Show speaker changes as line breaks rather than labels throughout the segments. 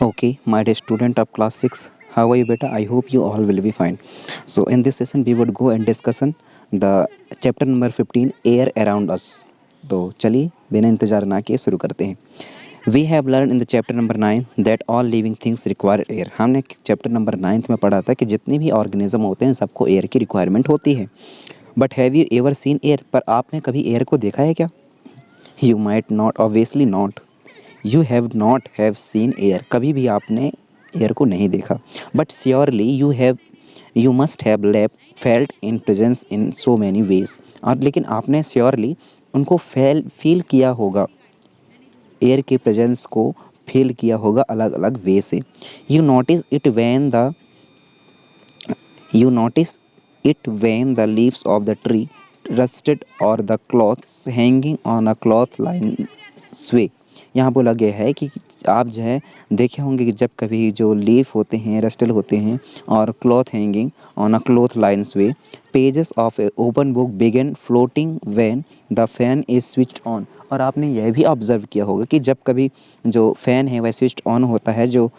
Okay, my dear student of class 6, how are you beta? I hope you all will be fine. So in this session we would go and discussion the chapter number 15 air around us. तो चलिए बिना इंतजार ना किए शुरू करते हैं. We have learned in the chapter number 9 that all living things require air. हमने चैप्टर नंबर 9 में पढ़ा था कि जितने भी ऑर्गेनिज्म होते हैं सबको एयर की रिक्वायरमेंट होती है. But have you ever seen air? पर आपने कभी एयर को देखा है क्या? You might not, obviously not. You have not have seen air, कभी भी आपने एयर को नहीं देखा. But surely you must have felt in presence in so many ways. और लेकिन आपने श्योरली उनको फील किया होगा, एयर के प्रेजेंस को फील किया होगा अलग अलग वे से. You notice it when the leaves of the tree rusted or the cloths hanging on a cloth line sway. यहाँ बोला गया है कि आप जो है देखे होंगे कि जब कभी जो लीफ होते हैं, रस्टल होते हैं और cloth hanging on a cloth line sway, pages of a open book begin floating when the fan is switched on. और आपने यह भी ऑब्जर्व किया होगा कि जब कभी जो फ़ैन है वह स्विच ऑन होता है जो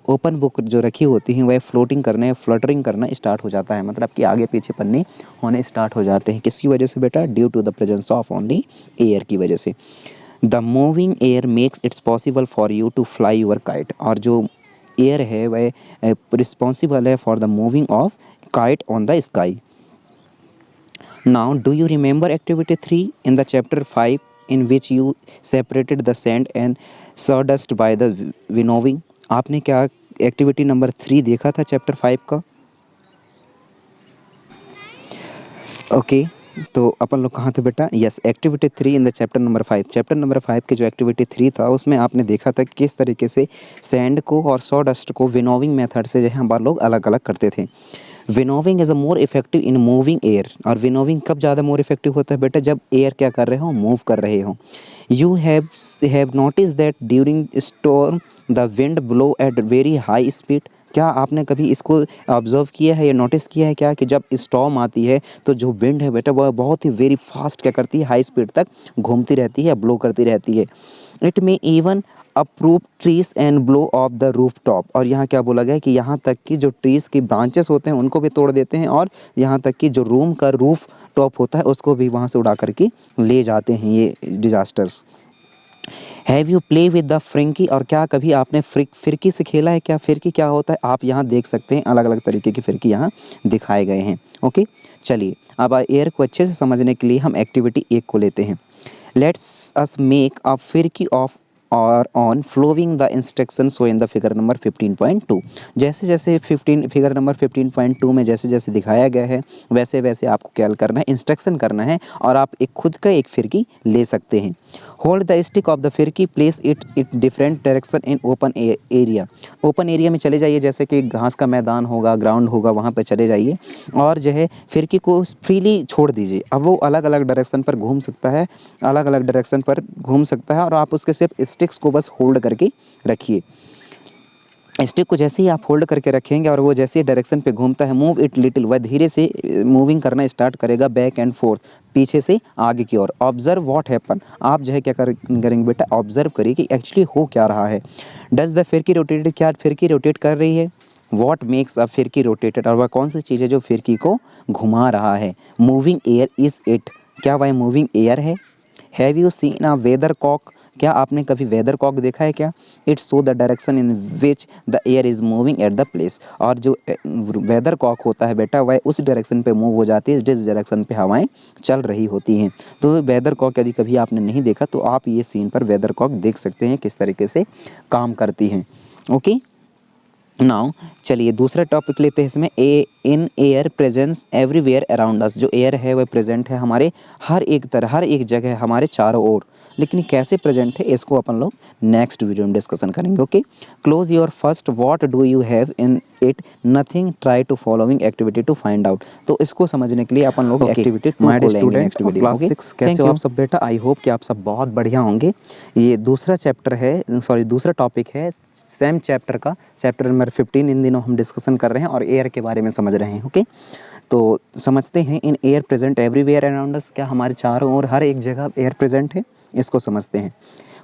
ओपन बुक जो रखी होती हैं वह फ्लटरिंग करना स्टार्ट हो जाता है. मतलब कि आगे पीछे पन्ने होने स्टार्ट हो जाते हैं. किसकी वजह से बेटा? Due to the presence of only air की वजह से. The moving air makes its possible for you to fly your kite. और जो एयर है वह रिस्पॉन्सिबल है for the moving of kite on the sky. Now, do you remember activity 3 in the chapter 5 in which you separated the sand and sawdust by the winnowing? आपने क्या activity number 3 देखा था chapter 5 का? Okay तो अपन लोग कहाँ थे बेटा? Yes, activity 3 in the chapter number 5. Chapter number 5 के जो एक्टिविटी 3 था उसमें आपने देखा था किस तरीके से सैंड को और सॉडस्ट को विनोविंग मेथड से जो है हम लोग अलग अलग करते थे. Winnowing is a more effective in moving air. और विनोविंग कब ज़्यादा मोर इफेक्टिव होता है बेटा? जब एयर क्या कर रहे हो? मूव कर रहे हो. You have notice that during storm the wind blow at very high speed. क्या आपने कभी इसको ऑब्जर्व किया है या नोटिस किया है क्या कि जब स्टॉर्म आती है तो जो विंड है बेटा वह बहुत ही वेरी फास्ट क्या करती है? हाई स्पीड तक घूमती रहती है, ब्लो करती रहती है. इट में even approve trees and blow of the roof top. और यहाँ क्या बोला गया है कि यहाँ तक कि जो ट्रीज की ब्रांचेस होते हैं उनको भी तोड़ देते हैं और यहाँ तक कि जो रूम का रूफ टॉप होता है उसको भी वहाँ से उड़ा करके ले जाते हैं ये disasters. Have you play with the phirki. और क्या कभी आपने फिरकी से खेला है क्या? फिरकी क्या होता है आप यहाँ देख सकते हैं, अलग अलग तरीके की फिरकी यहाँ दिखाए गए हैं. ओके चलिए अब एयर को अच्छे से समझने के लिए हम एक्टिविटी 1 को लेते हैं. लेट्स अस मेक अ फिरकी ऑफ और on following the instruction so in the figure number 15.2. जैसे जैसे फिगर नंबर 15.2 में जैसे जैसे दिखाया गया है वैसे वैसे आपको क्या करना है? इंस्ट्रक्शन करना है और आप एक खुद का एक फिरकी ले सकते हैं. Hold the stick of the phirki, place it different direction in open area. Open area में चले जाइए, जैसे कि घास का मैदान होगा, ग्राउंड होगा, वहाँ पर चले जाइए और जो है फिरकी को फ्रीली छोड़ दीजिए. अब वो अलग अलग डायरेक्शन पर घूम सकता है, अलग अलग डायरेक्शन पर घूम सकता है और आप उसके सिर्फ स्टिक्स को बस होल्ड करके रखिए. स्टिक को जैसे ही आप होल्ड करके रखेंगे और वो जैसे ही डायरेक्शन पे घूमता है, मूव इट लिटिल, वह धीरे से मूविंग करना स्टार्ट करेगा बैक एंड फोर्थ, पीछे से आगे की ओर. Observe what happen. आप जो है क्या करेंगे बेटा? ऑब्जर्व करिए कि एक्चुअली हो क्या रहा है. डज द फिरकी रोटेटेड. क्या फिरकी रोटेट कर रही है? वॉट मेक्स अ फिरकी रोटेटेड. और वह कौन सी चीज़ है जो फिरकी को घुमा रहा है? Moving air is it. क्या वह मूविंग एयर है? Have you seen a weather cock. क्या आपने कभी वेदर कॉक देखा है क्या? It's so the direction in which the air is moving at the place. और जो वेदर कॉक होता है बेटा वह उस डायरेक्शन पे मूव हो जाती है जिस डायरेक्शन पे हवाएं चल रही होती हैं. तो वेदर कॉक यदि कभी आपने नहीं देखा तो आप ये सीन पर वेदर कॉक देख सकते हैं किस तरीके से काम करती हैं. ओके नाउ चलिए दूसरा टॉपिक लेते हैं इसमें. In air presence everywhere around us. जो एयर है वह प्रेजेंट है हमारे हर एक जगह हमारे चारों ओर. लेकिन कैसे प्रेजेंट है इसको अपन लोग नेक्स्ट वीडियो में डिस्कशन करेंगे. Okay close your first. What do you have in it? Nothing. Try to following activity to find out. तो इसको समझने के लिए अपन लोग एक्टिविटी 2 को लेंगे नेक्स्ट वीडियो. क्लास 6 कैसे हो आप सब बेटा? आई होप कि आप सब बहुत बढ़िया होंगे. ये दूसरा चैप्टर है, सॉरी दूसरा टॉपिक है सेम चैप्टर का, चैप्टर नंबर 15 इन दिनों हम डिस्कशन कर रहे हैं और एयर के बारे में समझ रहे हैं. ओके तो समझते हैं. In air present everywhere around us. क्या हमारे चारों ओर हर एक जगह एयर प्रेजेंट है? इसको समझते हैं.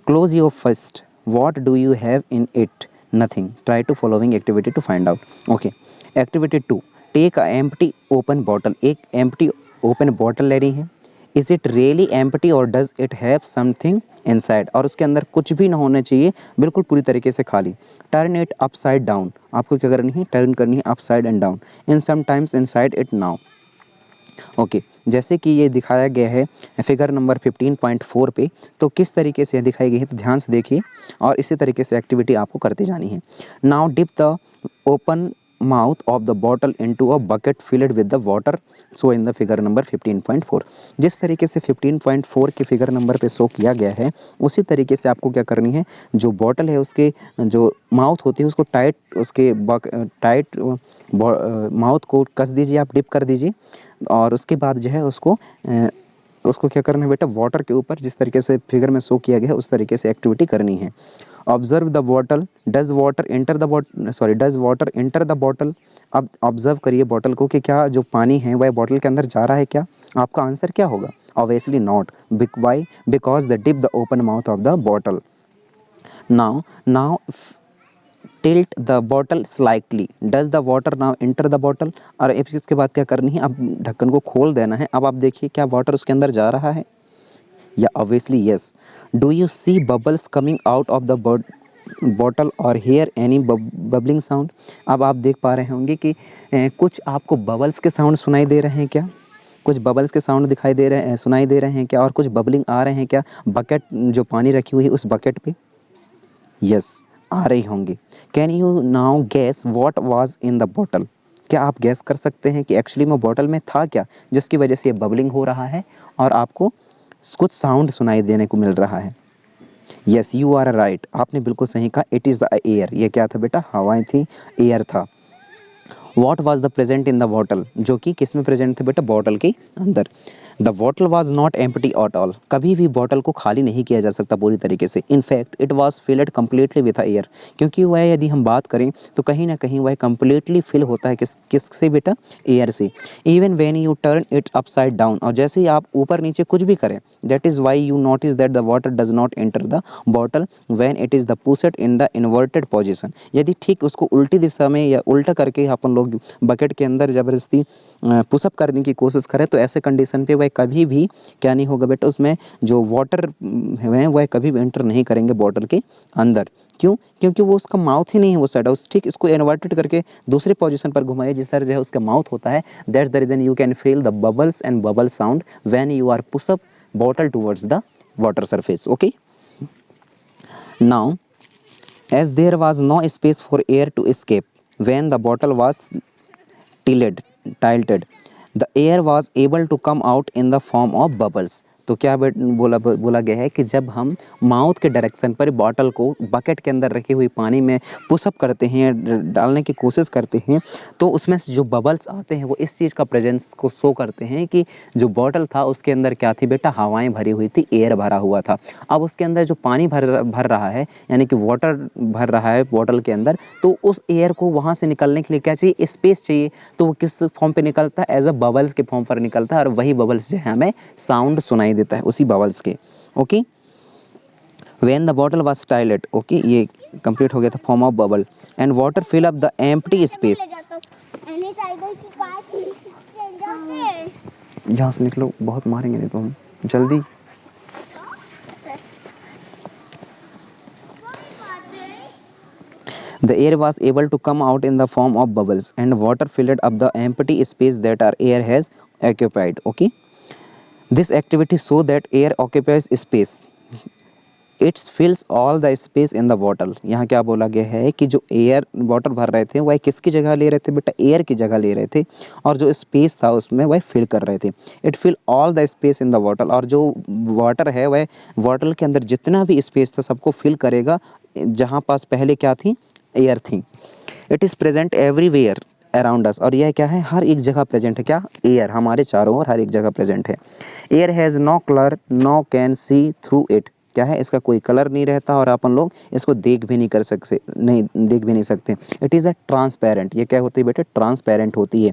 Close your first. What do you have in it, nothing, try to following activity to find out. Okay, activity 2, take a empty open bottle, एक एम्प्टी ओपन बॉटल ले रही है। इज़ इट रियली एम्प्टी और does it have something inside, और उसके अंदर कुछ भी ना होना चाहिए, बिल्कुल पूरी तरीके से खाली। टर्न इट अपसाइड डाउन, आपको क्या करनी है, टर्न करनी है upside and down. In sometimes inside it now. Okay, जैसे कि ये दिखाया गया है फिगर नंबर 15.4 पे, तो किस तरीके से दिखाई गई है तो ध्यान से देखिए और इसी तरीके से एक्टिविटी आपको करते जानी है। Now dip the open mouth of the bottle into a bucket filled with the water so in the figure number 15.4। जिस तरीके से 15.4 के फिगर नंबर पे शो किया गया है उसी तरीके से आपको क्या करनी है, जो बॉटल है उसके जो माउथ होती है उसको टाइट, उसके टाइट माउथ को कस दीजिए, आप डिप कर दीजिए और उसके बाद जो है उसको क्या करना है बेटा, वाटर के ऊपर जिस तरीके से फिगर में शो किया गया है उस तरीके से एक्टिविटी करनी है। Observe the bottle, does water enter the bottle, sorry does water enter the bottle. अब ऑब्जर्व करिए बॉटल को कि क्या जो पानी है वह बॉटल के अंदर जा रहा है क्या। आपका आंसर क्या होगा, obviously not. Why, because the dip the open mouth of the bottle. Now tilt the bottle slightly, does the water now enter the bottle. और इसके बाद क्या करनी है, अब ढक्कन को खोल देना है। अब आप देखिए क्या वाटर उसके अंदर जा रहा है, या obviously yes. Do you see bubbles coming out of the bottle और हेयर एनी बबलिंग साउंड। अब आप देख पा रहे होंगे कि कुछ आपको बबल्स के साउंड सुनाई दे रहे हैं क्या, कुछ बबल्स के साउंड दिखाई दे रहे हैं, सुनाई दे रहे हैं क्या, और कुछ बबलिंग आ रहे हैं क्या बकेट जो पानी रखी हुई है उस बकेट पे, यस आ रही होंगी। Can you now gas what was in the bottle, क्या आप गैस कर सकते हैं कि एक्चुअली में बॉटल में था क्या जिसकी वजह से ये बबलिंग हो रहा है और आपको कुछ साउंड सुनाई देने को मिल रहा है। यस यू आर राइट, आपने बिल्कुल सही कहा, इट इज़ द एयर। ये क्या था बेटा, हवाएं थी, एयर था। What was the present in the bottle, जो कि किस में प्रेजेंट थे बेटा, बॉटल के अंदर। The bottle was not empty at all, कभी भी बॉटल को खाली नहीं किया जा सकता पूरी तरीके से। In fact it was filled completely with air, क्योंकि वह यदि हम बात करें तो कहीं ना कहीं वह कम्प्लीटली फिल होता है किससे बेटा, एयर से। Even when you turn it upside down, और जैसे ही आप ऊपर नीचे कुछ भी करें, that is why you notice that the water does not enter the bottle when it is the pushed in the inverted position. यदि ठीक उसको उल्टी दिशा में या उल्टा करके अपन लोग बकेट के अंदर ज़बरदस्ती पुशअप करने की कोशिश करें तो ऐसे कंडीशन पे वह कभी भी क्या नहीं होगा बेटा, उसमें जो वाटर है वह कभी भी एंटर नहीं करेंगे बॉटल के अंदर। क्यों, क्योंकि वो उसका माउथ ही नहीं है वो साइड, उस ठीक इसको इन्वर्टेड करके दूसरे पोजीशन पर घुमाइए जिस तरह जो है उसका माउथ होता है। That's the reason you can feel the bubbles and bubble sound when you are push up bottle towards the water surface. Okay, now as there was no space for air to escape when the bottle was tilted, the air was able to come out in the form of bubbles। तो क्या बोला गया है कि जब हम mouth के direction पर बॉटल को बकेट के अंदर रखी हुई पानी में पुशअप करते हैं, डालने की कोशिश करते हैं, तो उसमें से जो बबल्स आते हैं वो इस चीज़ का प्रेजेंस को शो करते हैं कि जो बॉटल था उसके अंदर क्या थी बेटा, हवाएं भरी हुई थी, एयर भरा हुआ था। अब उसके अंदर जो पानी भर रहा है यानी कि वाटर भर रहा है बॉटल के अंदर, तो उस एयर को वहाँ से निकलने के लिए क्या चाहिए, स्पेस चाहिए। तो वो किस फॉर्म पे निकलता है, एज अ बबल्स के फॉर्म पर निकलता है, और वही बबल्स जो है हमें साउंड सुनाई देता है उसी बबल्स के। Okay, when the bottle was tilted, okay ये कंप्लीट हो गया था, form of bubble, and water fill up the empty space. यहाँ से निकलो, बहुत मारेंगे नहीं तो हम, जल्दी। The air was able to come out in the form of bubbles and water filled up the empty space that our air has occupied. Okay, this activity show that air occupies space, it fills all the space in the bottle। यहाँ क्या बोला गया है कि जो air water भर रहे थे वह किसकी जगह ले रहे थे बेटा, एयर की जगह ले रहे थे, और जो स्पेस था उसमें वह फिल कर रहे थे। It fill all the space in the bottle, और जो वाटर है वह बॉटल के अंदर जितना भी स्पेस था सबको फिल करेगा जहाँ पास पहले क्या थी, एयर थी। It is present everywhere around us, और यह क्या है, हर एक जगह प्रेजेंट है, क्या, एयर हमारे चारों ओर हर एक जगह प्रेजेंट है। Air has no colour no can see through it, क्या है, इसका कोई कलर नहीं रहता और अपन लोग इसको देख भी नहीं सकते। इट इज़ अ ट्रांसपेरेंट, ये क्या होती है बेटे, ट्रांसपेरेंट होती है।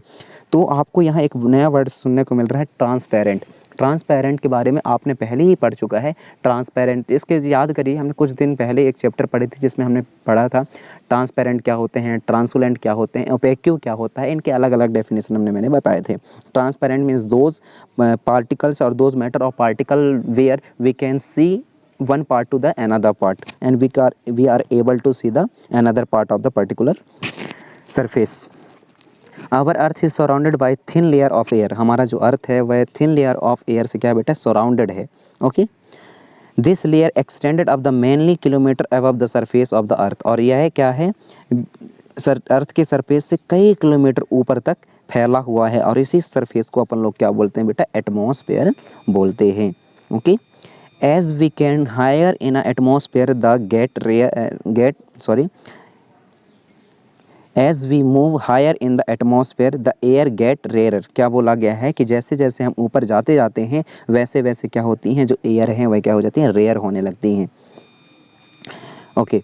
तो आपको यहाँ एक नया वर्ड सुनने को मिल रहा है, ट्रांसपेरेंट। ट्रांसपेरेंट के बारे में आपने पहले ही पढ़ चुका है। ट्रांसपेरेंट इसके याद करिए, हमने कुछ दिन पहले एक चैप्टर पढ़ी थी जिसमें हमने पढ़ा था ट्रांसपेरेंट क्या होते हैं, ट्रांसपेरेंट क्या होते हैं, ओपेक्यू क्या होता है, इनके अलग अलग डेफिनेशन मैंने बताए थे। ट्रांसपेरेंट मीन्स दोज पार्टिकल्स और those matter of particle where we can see one part to the another part and we are able to see the another part of the particular surface. Our earth is surrounded by thin layer of air. हमारा जो अर्थ है वह thin layer of air से क्या है बेटा, surrounded है। Okay, this layer extended of the mainly kilometre above the surface of the earth, और यह क्या है, अर्थ के सरफेस से कई किलोमीटर ऊपर तक फैला हुआ है, और इसी सरफेस को अपन लोग क्या बोलते हैं बेटा, एटमॉस्फेयर बोलते हैं। Okay, as we can higher in a atmosphere the as we move higher in the atmosphere the air get rarer। क्या बोला गया है कि जैसे जैसे हम ऊपर जाते जाते हैं वैसे वैसे क्या होती हैं, जो एयर हैं वह क्या हो जाती हैं, रेयर होने लगती हैं। ओके,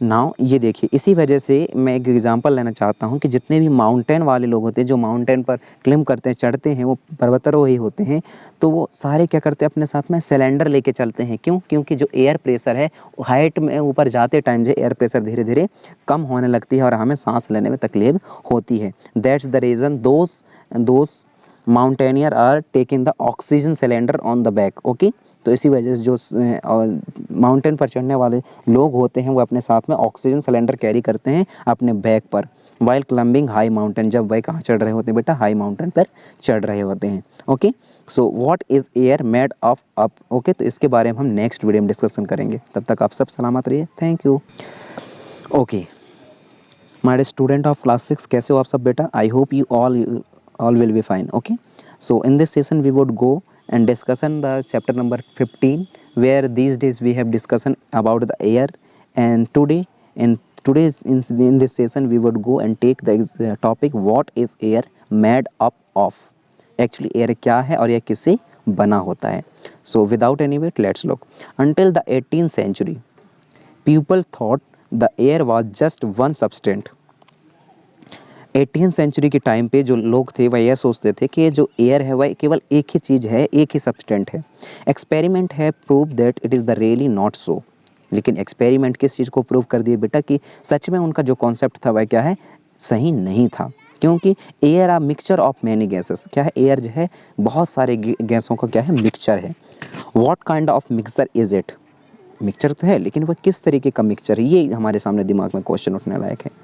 नाउ ये देखिए, इसी वजह से मैं एक एग्जांपल लेना चाहता हूँ कि जितने भी माउंटेन वाले लोग होते हैं, जो माउंटेन पर क्लिम करते हैं, चढ़ते हैं, वो पर्वतारोही होते हैं, तो वो सारे क्या करते हैं, अपने साथ में सिलेंडर लेके चलते हैं। क्यों? क्योंकि जो एयर प्रेशर है, हाइट में ऊपर जाते टाइम जो एयर प्रेशर धीरे धीरे कम होने लगती है और हमें सांस लेने में तकलीफ होती है। That's the reason those mountaineer are taking the oxygen cylinder on the back. Okay, तो इसी वजह से जो माउंटेन पर चढ़ने वाले लोग होते हैं वो अपने साथ में ऑक्सीजन सिलेंडर कैरी करते हैं अपने बैग पर, वाइल क्लाइंबिंग हाई माउंटेन। जब वह कहाँ चढ़ रहे होते हैं बेटा, हाई माउंटेन पर चढ़ रहे होते हैं। Okay, so what is air made of up. Okay, तो इसके बारे में हम नेक्स्ट वीडियो में डिस्कशन करेंगे। तब तक आप सब सलामत रहिए। Thank you. ओके, हमारे स्टूडेंट ऑफ क्लास 6, कैसे हो आप सब बेटा? I hope you all will be fine. Okay, so in this session we would go and discussion the chapter number 15, where these days we have discussion about the air, and in this session we would go and take the topic what is air made up of। actually air क्या है और यह किससे बना होता है। so without any wait, let's look। until the 18th century people thought the air was just one substance। 18th century के time पे जो लोग थे वह यह सोचते थे कि जो एयर है वह केवल एक ही चीज़ है, एक ही सब्सटेंट है। एक्सपेरिमेंट है prove that it is the really not so. लेकिन एक्सपेरिमेंट किस चीज़ को प्रूव कर दिए बेटा, कि सच में उनका जो कॉन्सेप्ट था वह क्या है, सही नहीं था। क्योंकि air a mixture of many gases. क्या है, एयर जो है बहुत सारे गैसों का क्या है, मिक्सचर है। What kind of mixture is it. Mixture तो है, लेकिन वह किस तरीके का मिक्सचर है, ये हमारे सामने दिमाग में क्वेश्चन उठने लायक है।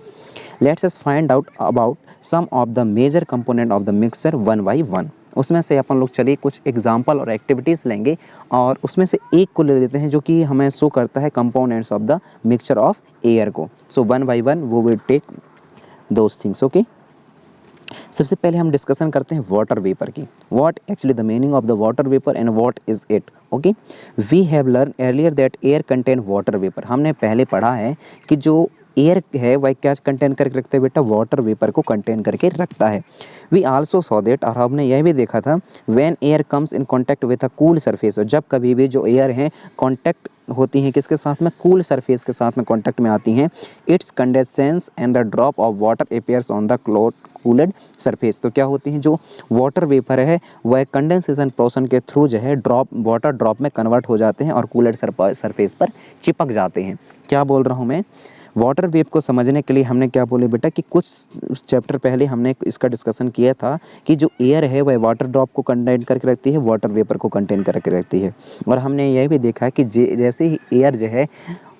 Let's us find out about some of the major component of the mixture one by one। उसमें से अपन लोग चलिए कुछ एग्जाम्पल और एक्टिविटीज़ लेंगे, और उसमें से एक को ले लेते हैं जो कि हमें शो करता है components of the mixture of air को। सो वन बाय वन वो will take those things. Okay, सबसे पहले हम डिस्कशन करते हैं वाटर वेपर की। What actually the meaning of the water vapour and what is it. Okay, we have learn earlier that air contain water vapour. हमने पहले पढ़ा है कि जो एयर है वह क्या कंटेन करके रखता है बेटा, वाटर वेपर को कंटेन करके रखता है। वी आल्सो सॉ दैट, और हमने यह भी देखा था, when air comes in contact with a cool surface. और जब कभी भी जो एयर है कॉन्टैक्ट होती हैं किसके साथ में, कूल सरफेस के साथ में कॉन्टैक्ट में आती हैं, it's condensation and the drop of water appears on the cooled surface. तो क्या होती हैं, जो वाटर वेपर है वह कंडेंसेशन प्रोसेस के थ्रू जो है वाटर ड्रॉप में कन्वर्ट हो जाते हैं और कूल्ड सरफेस पर चिपक जाते हैं। क्या बोल रहा हूँ मैं, वाटर वेप को समझने के लिए हमने क्या बोले बेटा, कि कुछ चैप्टर पहले हमने इसका डिस्कशन किया था कि जो एयर है वह वाटर ड्रॉप को कंटेन करके रखती है, वाटर वेपर को कंटेन करके रखती है। और हमने यह भी देखा है कि जैसे ही एयर जो है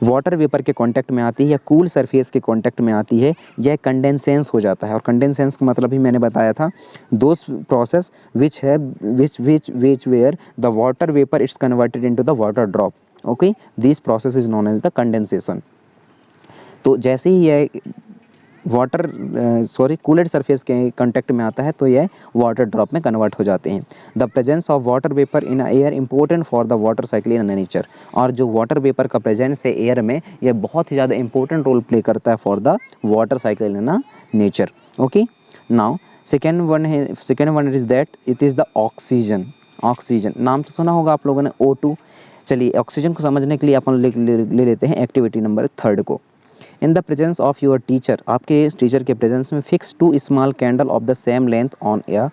वाटर वेपर के कांटेक्ट में आती है या कूल सरफेस के कांटेक्ट में आती है, यह कंडेंसेंस हो जाता है। और कंडेंसेंस का मतलब ही मैंने बताया था, those process which where the water vapour it's converted into the water drop. Okay, this process is known as the condensation. तो जैसे ही यह कूलेड सरफेस के कांटेक्ट में आता है तो यह वाटर ड्रॉप में कन्वर्ट हो जाते हैं। The presence of water vapour in air important for the water cycle in nature. और जो वाटर वेपर का प्रेजेंस है एयर में, यह बहुत ही ज़्यादा इंपॉर्टेंट रोल प्ले करता है for the water cycle in nature. Okay, now second one is that it is the oxygen. Oxygen नाम तो सुना होगा आप लोगों ने, O2। चलिए ऑक्सीजन को समझने के लिए अपन ले लेते हैं एक्टिविटी नंबर 3 को। In the presence of your teacher, आपके टीचर के प्रेजेंस में fix 2 small candle of the same length on air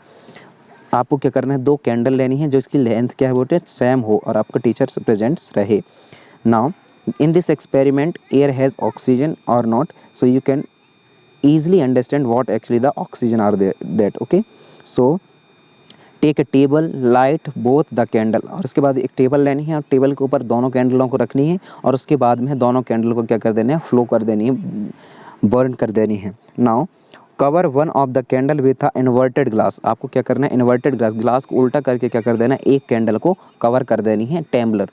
आपको क्या करना है, 2 कैंडल लेनी है जो इसकी लेंथ क्या है बेटे सेम हो और आपका टीचर प्रेजेंट्स रहे। Now in this experiment air has oxygen or not, so you can easily understand what actually the oxygen are there that okay. So take a table light both the candle, और उसके बाद एक table लेनी है और table के ऊपर दोनों कैंडलों को रखनी है और उसके बाद में दोनों कैंडल को क्या कर देना है, फ्लो कर देनी है, बर्न कर देनी है। Now cover one of the candle with a inverted glass, आपको क्या करना है, इन्वर्टेड ग्लास, ग्लास को उल्टा करके क्या कर देना है, एक कैंडल को कवर कर देनी है tumbler.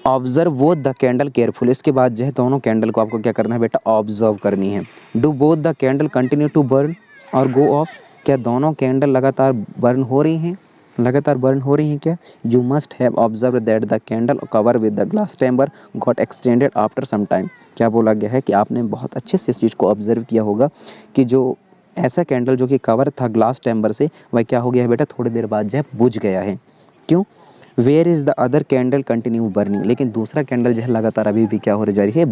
Observe both the candle careful, इसके बाद जो है दोनों कैंडल को आपको क्या करना है बेटा, ऑब्जर्व करनी है। Do both the candle continue to burn और गो ऑफ, क्या दोनों कैंडल लगातार बर्न हो रही हैं, लगातार बर्न हो रही हैं क्या। You must have observe that the candle cover with the glass tumbler got extended after some time, क्या बोला गया है कि आपने बहुत अच्छे से इस चीज़ को ऑब्जर्व किया होगा कि जो ऐसा कैंडल जो कि कवर था ग्लास टेम्बर से वह क्या हो गया है बेटा, थोड़ी देर बाद जो है बुझ गया है। क्यों, where is the other candle continue burning, लेकिन दूसरा कैंडल जो है लगातार अभी भी क्या हो जा रही है,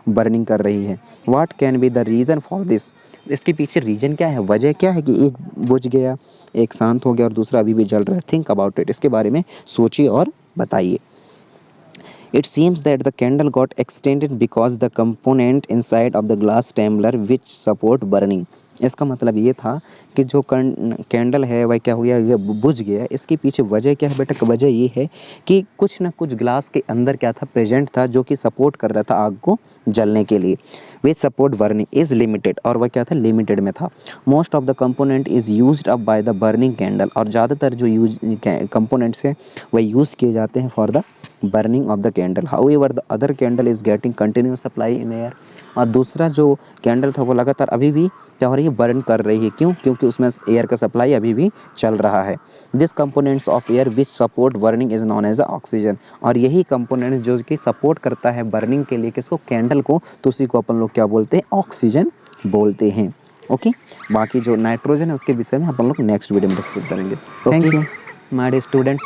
बर्निंग कर रही है। What can be the reason for this, इसके पीछे रीज़न क्या है, वजह क्या है कि एक बुझ गया, एक शांत हो गया और दूसरा अभी भी जल रहा है। थिंक अबाउट इट, इसके बारे में सोचिए और बताइए। It seems that the candle got extended because the component inside of the glass tumbler which support burning, इसका मतलब ये था कि जो कैंडल है वह क्या हो गया, ये बुझ गया। इसके पीछे वजह क्या है बेटा, वजह ये है कि कुछ ना कुछ ग्लास के अंदर क्या था, प्रेजेंट था, जो कि सपोर्ट कर रहा था आग को जलने के लिए। विच सपोर्ट बर्निंग इज़ लिमिटेड, और वह क्या था, लिमिटेड में था। Most of the component is used up by the burning candle, और ज़्यादातर जो यूज कंपोनेंट्स हैं वह यूज़ किए जाते हैं for the burning of the candle. However the other candle is getting continuous supply in air, और दूसरा जो कैंडल था वो लगातार अभी भी क्या हो रही है, बर्न कर रही है। क्यों, क्योंकि उसमें एयर का सप्लाई अभी भी चल रहा है। This components of air which support burning is known as oxygen, और यही कंपोनेंट जो कि सपोर्ट करता है बर्निंग के लिए किसको, कैंडल को, तो उसी को अपन लोग क्या बोलते हैं, ऑक्सीजन बोलते हैं। ओके, बाकी जो नाइट्रोजन है उसके विषय में अपन लोग नेक्स्ट वीडियो में डिस्कस करेंगे। Thank you my dear student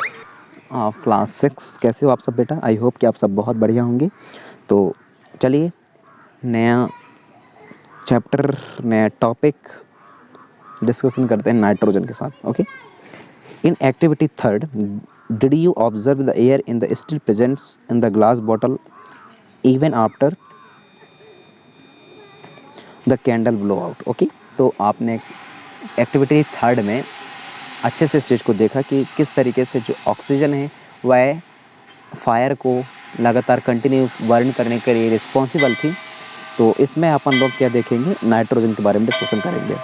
of class 6, कैसे हो आप सब बेटा, आई होप कि आप सब बहुत बढ़िया होंगे। तो चलिए नया चैप्टर, नया टॉपिक डिस्कशन करते हैं नाइट्रोजन के साथ। Okay, in activity 3 did you observe the air in the still presents in the glass bottle even after the candle blow out. Okay, तो आपने एक्टिविटी 3 में अच्छे से इस चीज़ को देखा कि किस तरीके से जो ऑक्सीजन है वह फायर को लगातार कंटिन्यू बर्न करने के लिए रिस्पॉन्सिबल थी। तो इसमें अपन लोग क्या देखेंगे, नाइट्रोजन के बारे में डिस्कशन करेंगे।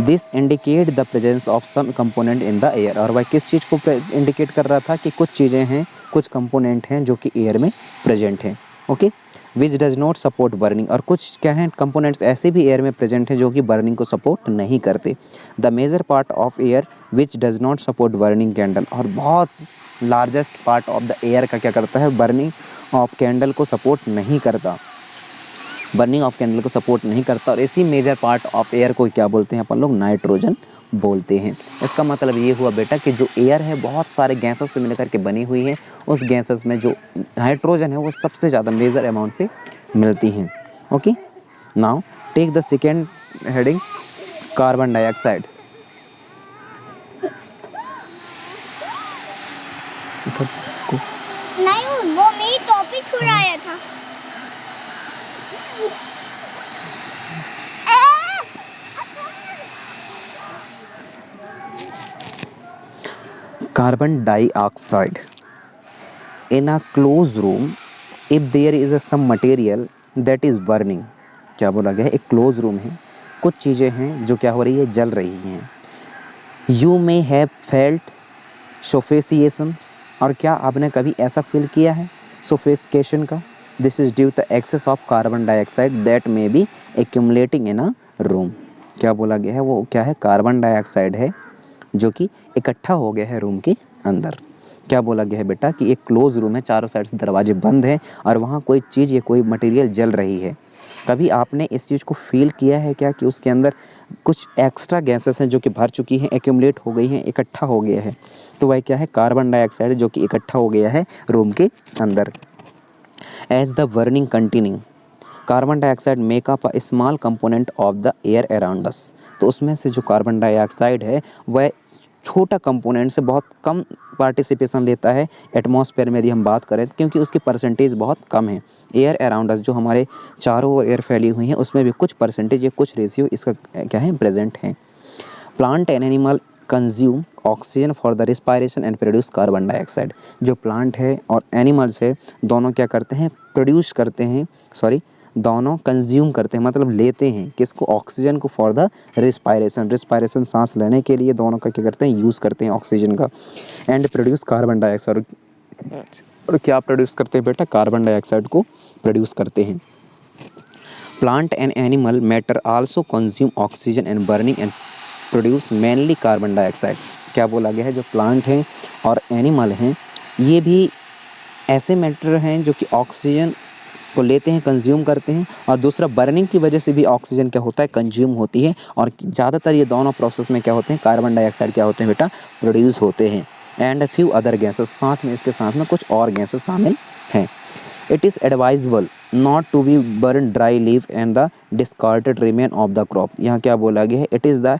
This indicate the presence of some component in the air, और वह किस चीज़ को इंडिकेट कर रहा था कि कुछ चीज़ें हैं, कुछ कंपोनेंट हैं जो कि एयर में प्रेजेंट हैं। Okay, which does not support burning, और कुछ क्या हैं, कंपोनेंट्स ऐसे भी एयर में प्रेजेंट हैं जो कि बर्निंग को सपोर्ट नहीं करते। The major part of air which does not support burning candle, और बहुत largest part of the air का क्या करता है, बर्निंग ऑफ कैंडल को सपोर्ट नहीं करता, बर्निंग ऑफ कैंडल को सपोर्ट नहीं करता। और इसी मेजर पार्ट ऑफ एयर को क्या बोलते हैं अपन लोग, नाइट्रोजन बोलते हैं। इसका मतलब ये हुआ बेटा कि जो एयर है बहुत सारे गैसेस से मिलकर के बनी हुई है, उस गैसेस में जो नाइट्रोजन है वो सबसे ज़्यादा मेजर अमाउंट पे मिलती हैं। Okay, now take the second heading, carbon dioxide.
नहीं, वो मेरी टॉपिक छुड़ाया था।
Carbon dioxide in a closed room if there is some material that is burning, क्या बोला गया है, एक क्लोज रूम है, कुछ चीज़ें हैं जो क्या हो रही है, जल रही हैं। You may have felt suffocations, और क्या आपने कभी ऐसा फील किया है suffocation का। This is due the excess of carbon dioxide that may be accumulating in a room, क्या बोला गया है, वो क्या है, कार्बन डाइऑक्साइड है जो कि इकट्ठा हो गया है रूम के अंदर। क्या बोला गया है बेटा कि एक क्लोज रूम है, चारों साइड से दरवाजे बंद हैं और वहाँ कोई चीज़ या कोई मटेरियल जल रही है। कभी आपने इस चीज़ को फील किया है क्या कि उसके अंदर कुछ एक्स्ट्रा गैसेस हैं जो कि भर चुकी हैं, एक्यूमुलेट हो गई हैं, इकट्ठा हो गया है, तो वह क्या है, कार्बन डाइऑक्साइड जो कि इकट्ठा हो गया है रूम के अंदर। As the burning continue, carbon dioxide make up a small component of the air around us, तो उसमें से जो कार्बन डाइऑक्साइड है वह छोटा कंपोनेंट से बहुत कम पार्टिसिपेशन लेता है एटमॉस्फेयर में, यदि हम बात करें, क्योंकि उसकी परसेंटेज बहुत कम है। एयर अराउंड अस, जो हमारे चारों ओर एयर फैली हुई है, उसमें भी कुछ परसेंटेज या कुछ रेशियो इसका क्या है, प्रेजेंट है। Plant and animal consume oxygen for the respiration and produce carbon dioxide. जो प्लांट है और एनिमल्स है दोनों क्या करते हैं, प्रोड्यूस करते हैं, सॉरी दोनों कंज्यूम करते हैं, मतलब लेते हैं किसको, ऑक्सीजन को, फॉर द रिस्पायरेशन, रिस्पायरेशन सांस लेने के लिए दोनों का क्या करते हैं, यूज़ करते हैं ऑक्सीजन का, एंड प्रोड्यूस कार्बन डाइऑक्साइड, और क्या प्रोड्यूस करते हैं बेटा, कार्बन डाइऑक्साइड को प्रोड्यूस करते हैं। Plant and animal matter also consume oxygen and burning and produce mainly carbon dioxide. क्या बोला गया है, जो प्लांट हैं और एनिमल हैं ये भी ऐसे मैटर हैं जो कि ऑक्सीजन को लेते हैं, कंज्यूम करते हैं, और दूसरा बर्निंग की वजह से भी ऑक्सीजन क्या होता है, कंज्यूम होती है, और ज़्यादातर ये दोनों प्रोसेस में क्या होते हैं, कार्बन डाइऑक्साइड क्या होते हैं बेटा, प्रोड्यूस होते हैं। एंड फ्यू अदर गैसेस, साथ में इसके साथ में कुछ और गैसेस शामिल हैं। It is advisable not to be burn dry leaf and the discarded remain of the crop. यहाँ क्या बोला गया है, इट इज़ द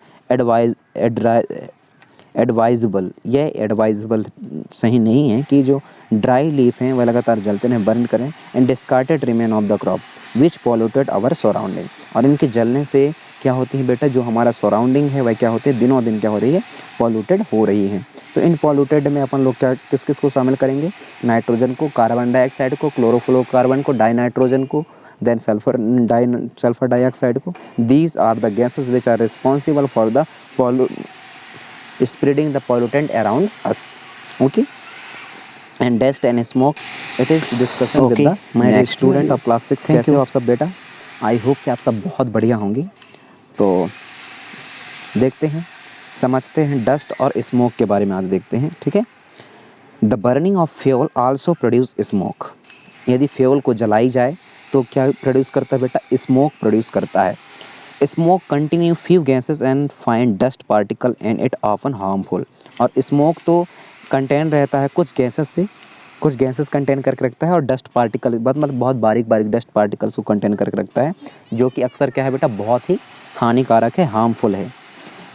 एडवाइजेबल, यह एडवाइजेबल सही नहीं है कि जो ड्राई लीफ हैं वह लगातार जलते रहें, बर्न करें, and discarded remain of the crop which polluted our surrounding. और इनके जलने से क्या होती है बेटा, जो हमारा सराउंडिंग है वह क्या होती है, दिनों दिन क्या हो रही है, पॉल्यूटेड हो रही है। तो इन पॉल्यूटेड में अपन लोग क्या किस किस को शामिल करेंगे, नाइट्रोजन को, कार्बन डाइऑक्साइड को, क्लोरोफ्लोरोकार्बन को, डाइनाइट्रोजन को, देन सल्फर डाइऑक्साइड को। These are the gases which are responsible for the spreading the pollutant around us. Okay, and dust and smoke, it is discussion with the my dear student of class 6। कैसे हो आप सब बेटा, I hope कि आप सब बहुत बढ़िया होंगे। तो देखते हैं, समझते हैं डस्ट और स्मोक के बारे में आज देखते हैं, ठीक है। The burning of fuel also produce smoke. यदि फ्यूल को जलाई जाए तो क्या प्रोड्यूस करता है बेटा, स्मोक प्रोड्यूस करता है। Smoke continue few gases and fine dust particle and it often harmful. और स्मोक तो कंटेन रहता है कुछ गैसेस से, कुछ गैसेस कंटेन करके रखता है, और डस्ट पार्टिकल मतलब बहुत बारीक बारीक डस्ट पार्टिकल्स को कंटेन करके रखता है, जो कि अक्सर क्या है बेटा, बहुत ही हानिकारक है, हार्मफुल है।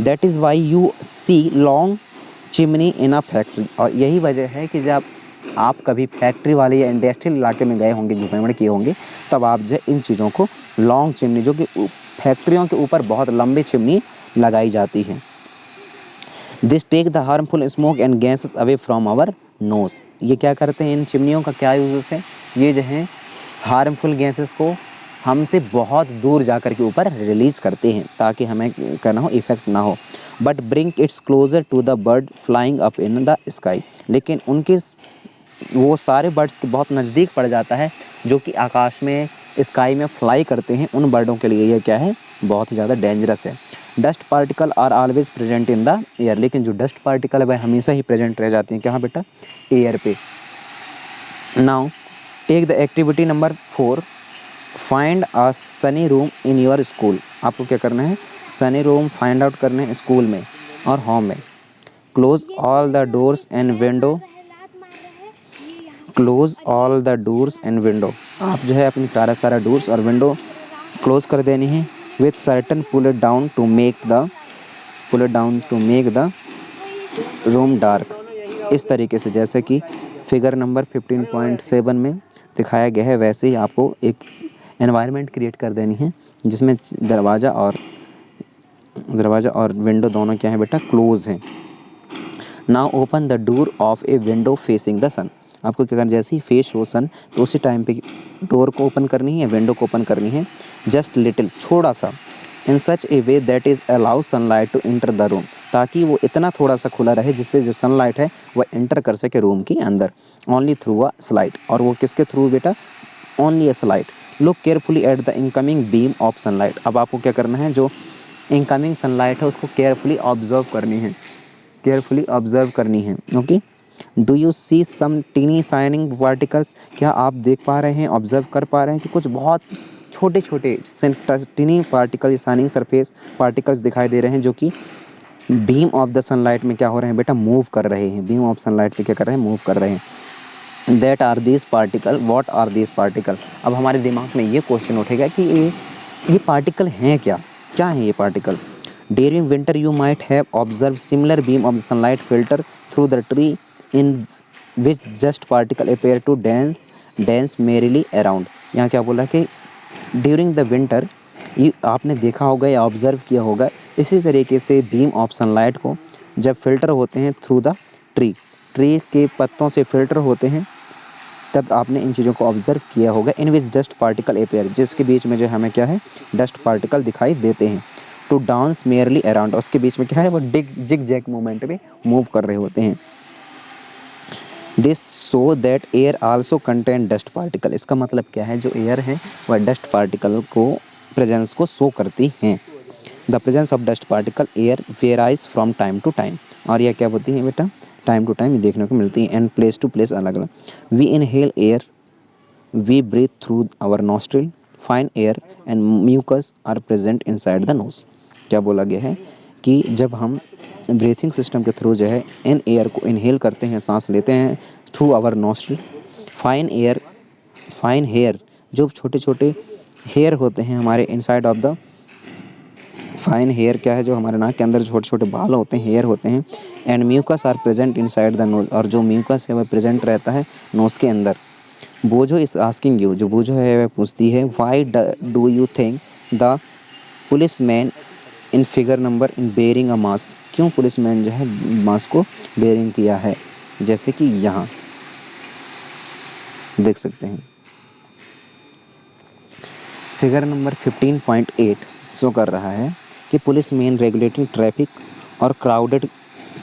That is why you see long chimney in a factory. और यही वजह है कि जब आप कभी फैक्ट्री वाले या इंडस्ट्रियल इलाके में गए होंगे, झुपड़े किए होंगे, तब आप जो इन चीज़ों को लॉन्ग चिमनी, जो कि फैक्ट्रियों के ऊपर बहुत लंबी चिमनी लगाई जाती है, this take the harmful smoke and gases away from our nose. ये क्या करते हैं, इन चिमनियों का क्या यूज़ है, ये जो है हार्मफुल गैसेस को हमसे बहुत दूर जाकर के ऊपर रिलीज़ करते हैं, ताकि हमें करना हो, इफेक्ट ना हो। But bring its closer to the bird flying up in the sky. लेकिन उनके वो सारे बर्ड्स के बहुत नज़दीक पड़ जाता है, जो कि आकाश में, स्काई में फ्लाई करते हैं, उन बर्डों के लिए यह क्या है, बहुत ही ज़्यादा डेंजरस है। Dust particle are always present in the air. लेकिन जो डस्ट पार्टिकल है वह हमेशा ही प्रेजेंट रह जाती हैं, कहाँ बेटा, एयर पे। Now take the activity number 4, find a sunny room in your school. आपको क्या करना है, सनी रूम फाइंड आउट करने हैं स्कूल में और होम में। Close all the doors and window, close all the doors and window. आप जो है अपनी सारा डोर्स और विंडो क्लोज कर देनी है। With curtain pull it down to make the room dark. इस तरीके से, जैसे कि फिगर नंबर 15.7 में दिखाया गया है, वैसे ही आपको एक एनवायरनमेंट क्रिएट कर देनी है, जिसमें दरवाज़ा और विंडो दोनों क्या है बेटा, क्लोज हैं। Now open the door of a window facing the sun. आपको क्या करना, जैसे ही फेस हो सन, तो उसी टाइम पे डोर को ओपन करनी है, विंडो को ओपन करनी है, जस्ट लिटिल, थोड़ा सा, in such a way that is allow sunlight to enter the room. ताकि वो इतना थोड़ा सा खुला रहे जिससे जो सनलाइट है वह इंटर कर सके रूम के अंदर, ओनली थ्रू अ स्लाइट। और वो किसके थ्रू बेटा, only a slight. Look carefully at the incoming beam of sunlight. अब आपको क्या करना है, जो इनकमिंग सनलाइट है उसको केयरफुली ऑब्जर्व करनी है, okay. Do you see some tiny shining particles. क्या आप देख पा रहे हैं, ऑब्जर्व कर पा रहे हैं कि कुछ बहुत छोटे छोटे tiny particle, shining surface particles दिखाई दे रहे हैं, जो कि बीम ऑफ द सनलाइट में क्या हो रहे हैं बेटा, मूव कर रहे हैं, बीम ऑफ सनलाइट में क्या कर रहे हैं, मूव कर रहे हैं। That are this particle, what are this particle. अब हमारे दिमाग में ये क्वेश्चन उठेगा कि ये पार्टिकल हैं क्या है ये particle. During winter, you might have observed similar beam of the sunlight filter through the tree, in which just particle appear to dance merrily around. यहाँ क्या बोला कि ड्यूरिंग द विंटर, ये आपने देखा होगा या ऑब्ज़र्व किया होगा, इसी तरीके से बीम ऑफ सनलाइट को जब फिल्टर होते हैं थ्रू द ट्री के पत्तों से फिल्टर होते हैं, तब आपने इन चीज़ों को ऑब्ज़र्व किया होगा। इन विच डस्ट पार्टिकल अपेयर, जिसके बीच में जो हमें क्या है, डस्ट पार्टिकल दिखाई देते हैं। टू डांस मेयरली अराउंड, उसके बीच में क्या है, वो जिग जैग मूवमेंट में मूव कर रहे होते हैं। This so that air also contain dust particle, इसका मतलब क्या है, जो एयर है वह डस्ट पार्टिकल को प्रेजेंस को शो करती हैं। The presence of dust particle air varies from time to time, और यह क्या होती है बेटा, टाइम टू टाइम देखने को मिलती है, एंड प्लेस टू प्लेस अलग अलग। We inhale air, we breathe through our nostril, fine air and mucus are present inside the nose. क्या बोला गया है कि जब हम ब्रीथिंग सिस्टम के थ्रू जो है इन एयर को इनहेल करते हैं, सांस लेते हैं through our nostril, fine hair, जो छोटे छोटे हेयर होते हैं हमारे inside of the, fine hair क्या है, जो हमारे नाक के अंदर छोटे छोटे बाल होते हैं, हेयर होते हैं, and mucus are present inside the nose, और जो म्यूकस है वह प्रेजेंट रहता है नोज के अंदर। बोझो इज आस्किंग यू, जो बोझो है वह पूछती है, why do you think the police man in figure number in bearing a mask, क्यों पुलिसमैन जो है मास्क को बेयरिंग किया है, जैसे कि यहाँ देख सकते हैं फिगर नंबर 15.8 शो कर रहा है कि पुलिस मैन रेगुलेटिंग ट्रैफिक और crowded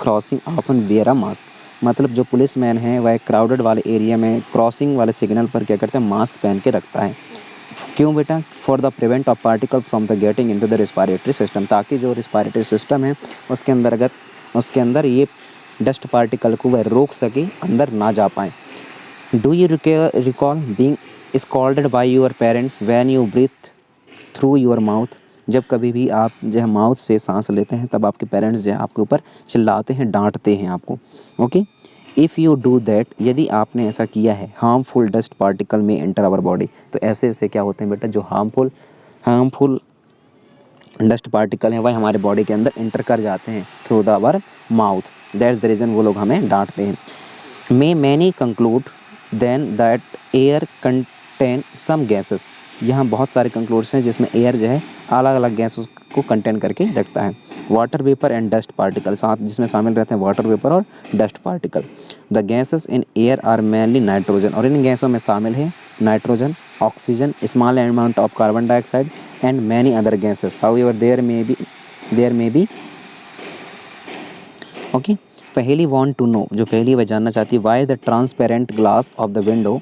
crossing often wear a mask, मतलब जो पुलिसमैन है वह क्राउडेड वाले एरिया में क्रॉसिंग वाले सिग्नल पर क्या करता है, मास्क पहन के रखता है। क्यों बेटा, for the prevent of particle from the getting into the respiratory system, ताकि जो रेस्पिरेटरी सिस्टम है उसके अंदर ये डस्ट पार्टिकल को वह रोक सके, अंदर ना जा पाए। Do you recall being scolded by your parents when you breathe through your mouth, जब कभी भी आप जो है माउथ से सांस लेते हैं तब आपके पेरेंट्स जो है आपके ऊपर चिल्लाते हैं, डांटते हैं आपको। Okay, if you do that, यदि आपने ऐसा किया है, हार्मफुल डस्ट पार्टिकल में एंटर आवर बॉडी, तो ऐसे ऐसे क्या होते हैं बेटा, जो हार्मफुल डस्ट पार्टिकल है वह हमारे बॉडी के अंदर एंटर कर जाते हैं through the our mouth, that's the reason वो लोग हमें डांटते हैं। May many conclude then that air contain some gases, यहाँ बहुत सारे कंक्लूड्स हैं जिसमें एयर जो है अलग अलग गैसेस को कंटेन करके रखता है। Water vapour and dust particle, साथ जिसमें शामिल रहते हैं वाटर वेपर और dust particle. The gases in air are mainly nitrogen, और इन गैसों में शामिल है nitrogen, oxygen, small amount of carbon dioxide and many other gases. However there may be okay. पहली वांट टू नो, जो पहली वह जानना चाहती है, why the transparent glass of the window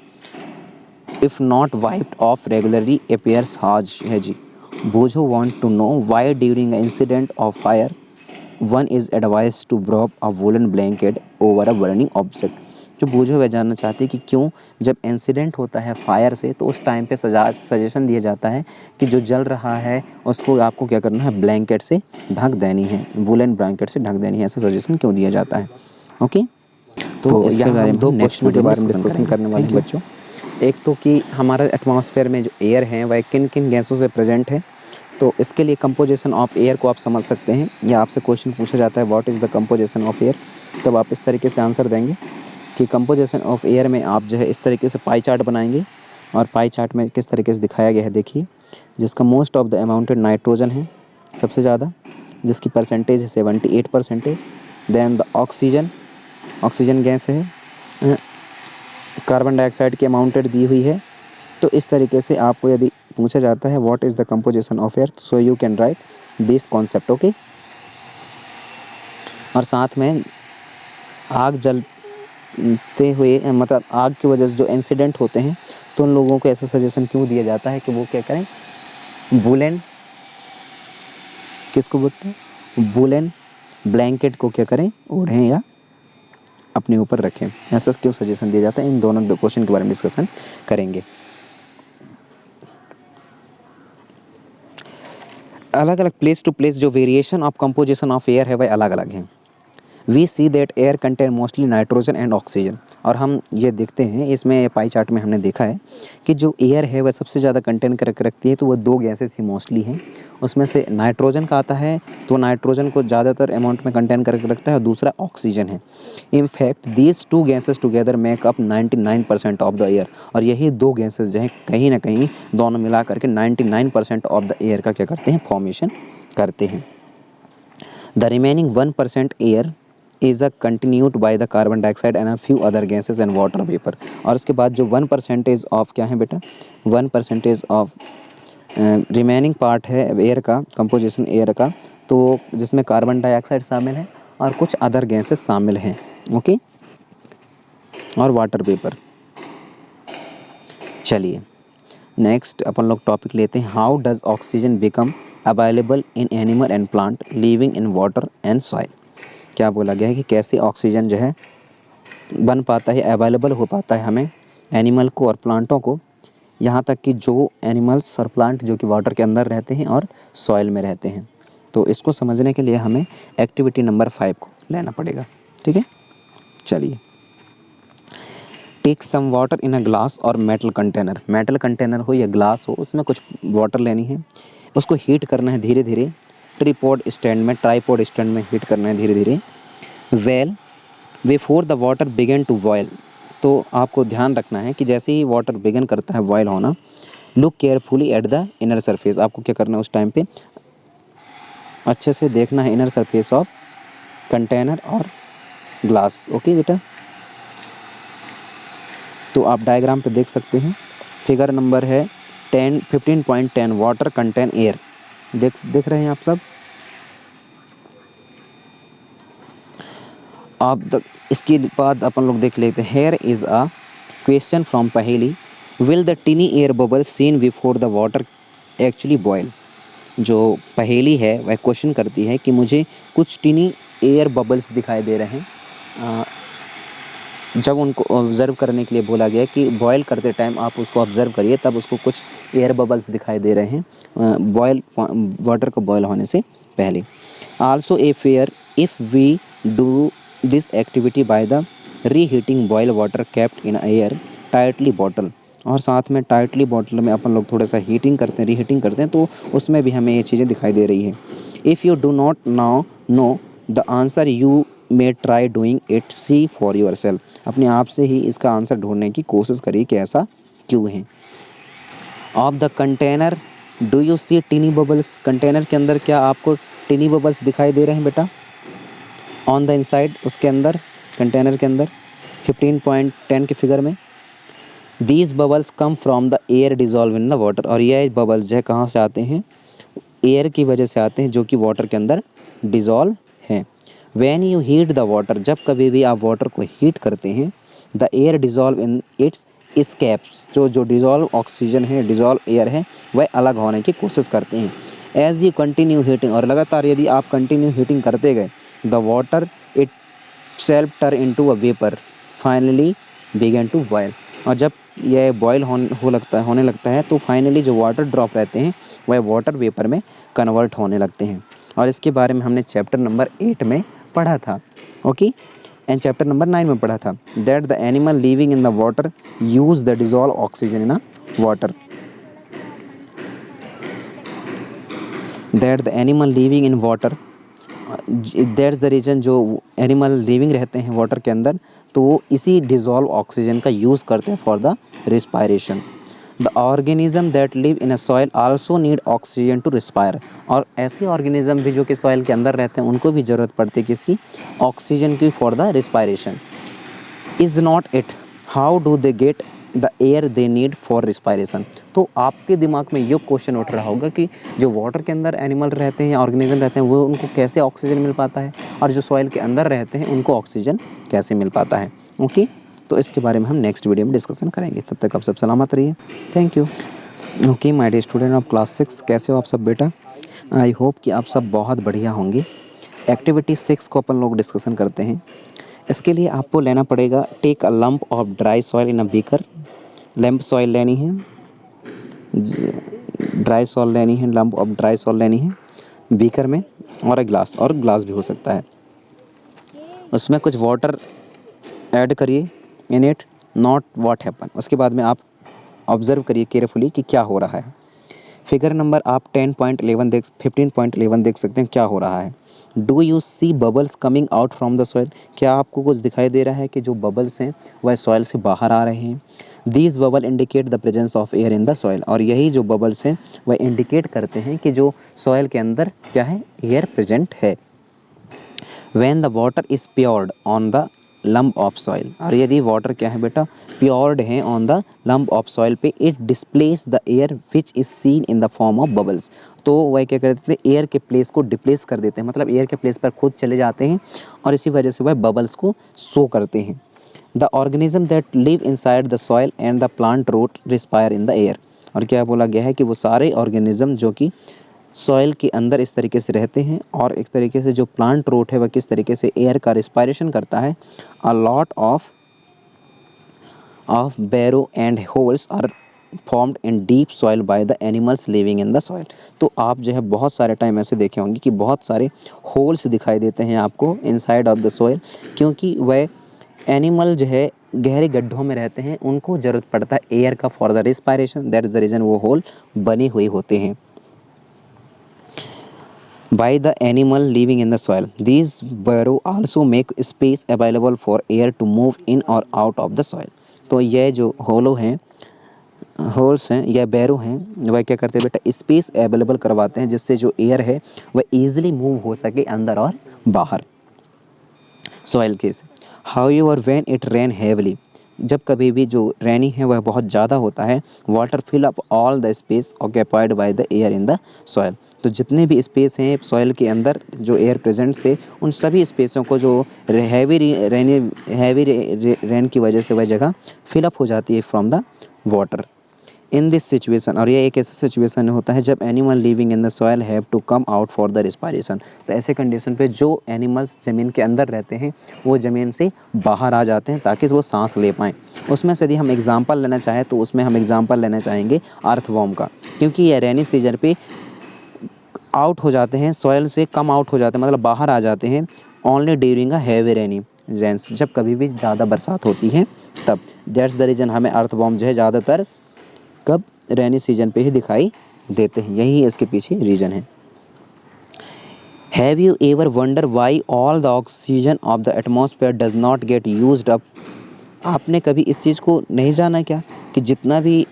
if not wiped off regularly appears hazy. Bojo want to know why during an incident of fire one is advised to wrap a woolen blanket over a burning object. जो बोझो वह जानना चाहती है कि क्यों जब incident होता है फायर से तो उस टाइम पे सजेशन दिया जाता है कि जो जल रहा है उसको आपको क्या करना है, ब्लैंकेट से ढक देनी है, वुलन ब्लैंकेट से ढक देनी है, ऐसा सजेशन क्यों दिया जाता है। ओके, तो इसके बारे में नेक्स्ट वीडियो के बारे में डिस्कशन करने वाले हैं बच्चों। एक तो कि हमारा एटमॉस्फेयर में जो एयर है वह किन किन गैसों से प्रेजेंट है, तो इसके लिए कंपोजिशन ऑफ एयर को आप समझ सकते हैं, या आपसे क्वेश्चन पूछा जाता है what is the composition of air, तब आप इस तरीके से आंसर देंगे कि कंपोजिशन ऑफ एयर में आप जो है इस तरीके से पाई चार्ट बनाएंगे, और पाई चार्ट में किस तरीके से दिखाया गया है देखिए, जिसका most of the amounted nitrogen है सबसे ज़्यादा, जिसकी परसेंटेज है 78%, देन द ऑक्सीजन गैस है, कार्बन डाइऑक्साइड की अमाउंटेड दी हुई है। तो इस तरीके से आपको यदि पूछा जाता है what is the composition of air, so you can write this concept. Okay, और साथ में आग जलते हुए, मतलब आग की वजह से जो इंसिडेंट होते हैं, तो उन लोगों को ऐसा सजेशन क्यों दिया जाता है कि वो क्या करें, वुलन, किसको बोलते हैं, वुलन ब्लैंकेट को क्या करें, ओढ़ें या अपने ऊपर रखें, ऐसा क्यों सजेशन दिया जाता है। इन दोनों क्वेश्चन के बारे में डिस्कशन करेंगे। अलग अलग प्लेस टू प्लेस जो variation of composition of air है वह अलग अलग हैं। We see that air contain mostly nitrogen and oxygen, और हम ये देखते हैं इसमें पाई चार्ट में हमने देखा है कि जो एयर है वह सबसे ज़्यादा कंटेंट करके रखती है, तो वो दो गैसेस ही मोस्टली हैं। उसमें से नाइट्रोजन का आता है, तो नाइट्रोजन को ज़्यादातर अमाउंट में कंटेंट करके रखता है, और दूसरा ऑक्सीजन है। In fact these two gases together make up 99% of the air, और यही दो गैसेस जो हैं कहीं ना कहीं दोनों मिला करके 99% ऑफ द एयर का क्या करते हैं, फॉर्मेशन करते हैं। The remaining 1% air is a continued by the carbon dioxide and a few other gases and water vapour. और उसके बाद जो 1% ऑफ क्या है बेटा, 1% ऑफ रिमेनिंग पार्ट है एयर का, कंपोजिशन एयर का, तो जिसमें कार्बन डाइऑक्साइड शामिल है और कुछ अदर गैसेस शामिल हैं, ओके, और वाटर वेपर। चलिए नेक्स्ट अपन लोग टॉपिक लेते हैं, how does oxygen become available in animal and plant living in water and soil. क्या बोला गया है कि कैसे ऑक्सीजन जो है बन पाता है, अवेलेबल हो पाता है हमें एनिमल को और प्लांटों को, यहाँ तक कि जो एनिमल्स और प्लांट जो कि वाटर के अंदर रहते हैं और सॉइल में रहते हैं। तो इसको समझने के लिए हमें एक्टिविटी नंबर 5 को लेना पड़ेगा, ठीक है। चलिए, take some water in a glass और मेटल कंटेनर। मेटल कंटेनर हो या ग्लास हो, उसमें कुछ वाटर लेनी है, उसको हीट करना है धीरे धीरे, ट्राइपॉड स्टैंड में हीट करना है धीरे धीरे। Well before the water begin to boil, तो आपको ध्यान रखना है कि जैसे ही वाटर बिगन करता है बॉयल होना, look carefully at the inner surface. आपको क्या करना है उस टाइम पे, अच्छे से देखना है इनर सरफेस ऑफ कंटेनर और ग्लास, ओके बेटा। तो आप डायग्राम पे देख सकते हैं, फिगर नंबर है 15.10 वाटर कंटेन एयर, देख रहे हैं आप सब। आप इसके बाद अपन लोग देख लेते हैं, here is a question from पहेली, will the tiny air bubble seen before the water actually boil. जो पहेली है वह क्वेश्चन करती है कि मुझे कुछ टिनी एयर बबल्स दिखाई दे रहे हैं, जब उनको ऑब्ज़र्व करने के लिए बोला गया कि बॉयल करते टाइम आप उसको ऑब्ज़र्व करिए, तब उसको कुछ एयर बबल्स दिखाई दे रहे हैं वाटर को बॉयल होने से पहले। Also a fair if we do this activity by the reheating boil water kept in air tightly bottle. और साथ में टाइटली बॉटल में अपन लोग थोड़ा सा हीटिंग करते हैं, रीहीटिंग करते हैं, तो उसमें भी हमें ये चीज़ें दिखाई दे रही है। If you do not now know the answer, you may try doing it, see for yourself. अपने आप से ही इसका आंसर ढूंढने की कोशिश करिए कि ऐसा क्यों है। Of the container do you see tiny bubbles. Container के अंदर क्या आपको टिनी बबल्स दिखाई दे रहे हैं बेटा, ऑन द इनसाइड, उसके अंदर, कंटेनर के अंदर 15.10 के फिगर में। These bubbles come from the air dissolve in the water. और यह बबल्स जो है कहाँ से आते हैं, एयर की वजह से आते हैं जो कि वाटर के अंदर डिजॉल्व हैं। When you heat the water, जब कभी भी आप वाटर को हीट करते हैं, the air dissolve in its scapes, जो डिजॉल्व ऑक्सीजन है, डिजॉल्व एयर है, वह अलग होने की कोशिश करते हैं। एज यू कंटिन्यू हीटिंग, और लगातार यदि आप कंटिन्यू हीटिंग करते गए, the water itself turn into a vapour finally begin to boil. और जब यह बॉयल होने लगता है, तो फाइनली जो वाटर ड्रॉप रहते हैं वह वाटर वेपर में कन्वर्ट होने लगते हैं। और इसके बारे में हमने चैप्टर नंबर 8 में पढ़ा था, ओके, एंड चैप्टर नंबर 9 में पढ़ा था, that the animal living in the water use the dissolve oxygen in a water, that the animal living in water, that's the reason, जो एनिमल लिविंग रहते हैं water के अंदर, तो वो इसी डिजॉल्व ऑक्सीजन का यूज़ करते हैं for the respiration. The organism that live in a soil also need oxygen to respire. और ऐसे ऑर्गेनिज्म भी जो कि सॉइल के अंदर रहते हैं, उनको भी ज़रूरत पड़ती है किसकी, ऑक्सीजन की, for the respiration. Is not it, how do they get the air they need for respiration. तो आपके दिमाग में ये क्वेश्चन उठ रहा होगा कि जो वाटर के अंदर एनिमल रहते हैं या ऑर्गेनिज्म रहते हैं, वो उनको कैसे ऑक्सीजन मिल पाता है, और जो सॉइल के अंदर रहते हैं उनको ऑक्सीजन कैसे मिल पाता है, ओके। तो इसके बारे में हम नेक्स्ट वीडियो में डिस्कशन करेंगे। तब तक आप सब सलामत रहिए, thank you. Okay my dear student of class 6, कैसे हो आप सब बेटा। आई होप कि आप सब बहुत बढ़िया होंगे। एक्टिविटी 6 को अपन लोग डिस्कशन करते हैं। इसके लिए आपको लेना पड़ेगा, take a lump of dry soil in a beaker. Lump soil लेनी है, ड्राई सॉइल लेनी है, लंप ऑफ ड्राई सॉइल लेनी है बीकर में, और एक ग्लास, और ग्लास भी हो सकता है। उसमें कुछ वाटर ऐड करिए, in it, not what happen. उसके बाद में आप ऑब्जर्व करिए केयरफुली कि क्या हो रहा है। फिगर नंबर आप 10.11 देख 15.11 देख सकते हैं क्या हो रहा है। Do you see bubbles coming out from the soil, क्या आपको कुछ दिखाई दे रहा है कि जो बबल्स हैं वह सॉइल से बाहर आ रहे हैं। These bubble indicate the presence of air in the soil, और यही जो बबल्स हैं वह इंडिकेट करते हैं कि जो सॉइल के अंदर क्या है, एयर प्रेजेंट है। When the water is poured on the lump of soil, और यदि वाटर क्या है बेटा, प्योर्ड है on the lump of soil पे, it displace the air which is seen in the form of bubbles, तो वह क्या करते थे, एयर के प्लेस को डिप्लेस कर देते हैं, मतलब एयर के प्लेस पर खुद चले जाते हैं और इसी वजह से वह बबल्स को शो करते हैं। The organism that live inside the soil and the plant root respire in the air, और क्या बोला गया है कि वो सारे ऑर्गेनिज्म जो कि सॉइल के अंदर इस तरीके से रहते हैं और एक तरीके से जो प्लांट रूट है वह किस तरीके से एयर का रिस्पायरेशन करता है। A lot of burrow and holes are formed in deep soil by the animals living in the soil, तो आप जो है बहुत सारे टाइम ऐसे देखे होंगे कि बहुत सारे होल्स दिखाई देते हैं आपको इनसाइड ऑफ द सॉइल, क्योंकि वह एनिमल जो है गहरे गड्ढों में रहते हैं, उनको ज़रूरत पड़ता है एयर का for the respiration, that is the reason वो होल बने हुए होते हैं by the animal living in the soil. These burrow also make space available for air to move in or out of the soil. तो ये जो होलो हैं, holes हैं या बैरो हैं, वह क्या करते हैं बेटा, स्पेस अवेलेबल करवाते हैं जिससे जो एयर है वह ईजिली मूव हो सके अंदर और बाहर सॉइल के से। However, when it rain heavily, जब कभी भी जो रेनी है वह बहुत ज़्यादा होता है, water fill up all the space occupied by the air in the soil, तो जितने भी स्पेस हैं सॉइल के अंदर जो एयर प्रेजेंट से, उन सभी स्पेसों को जो हैवी रेन की वजह से वह जगह फिलअप हो जाती है from the water. In this situation, और ये एक ऐसा सिचुएशन होता है जब animal living in the soil have to come out for the respiration, तो ऐसे कंडीशन पे जो एनिमल्स ज़मीन के अंदर रहते हैं वो ज़मीन से बाहर आ जाते हैं ताकि वो सांस ले पाएँ। उसमें से यदि हम एग्जांपल लेना चाहें तो उसमें हम एग्जांपल लेना चाहेंगे अर्थवॉर्म का, क्योंकि ये रेनी सीजन पे आउट हो जाते हैं, सॉइल से कम आउट हो जाते हैं, मतलब बाहर आ जाते हैं only during a heavy rainy Reigns, जब कभी भी ज़्यादा बरसात होती है तब। दैट्स द रीज़न हमें अर्थवॉर्म जो है ज़्यादातर कब, रेनी सीजन पे ही दिखाई देते हैं, यही इसके पीछे रीज़न है। Have you ever wonder why all the oxygen of the atmosphere does not get used up, आपने कभी इस चीज़ को नहीं जाना क्या कि जितना भी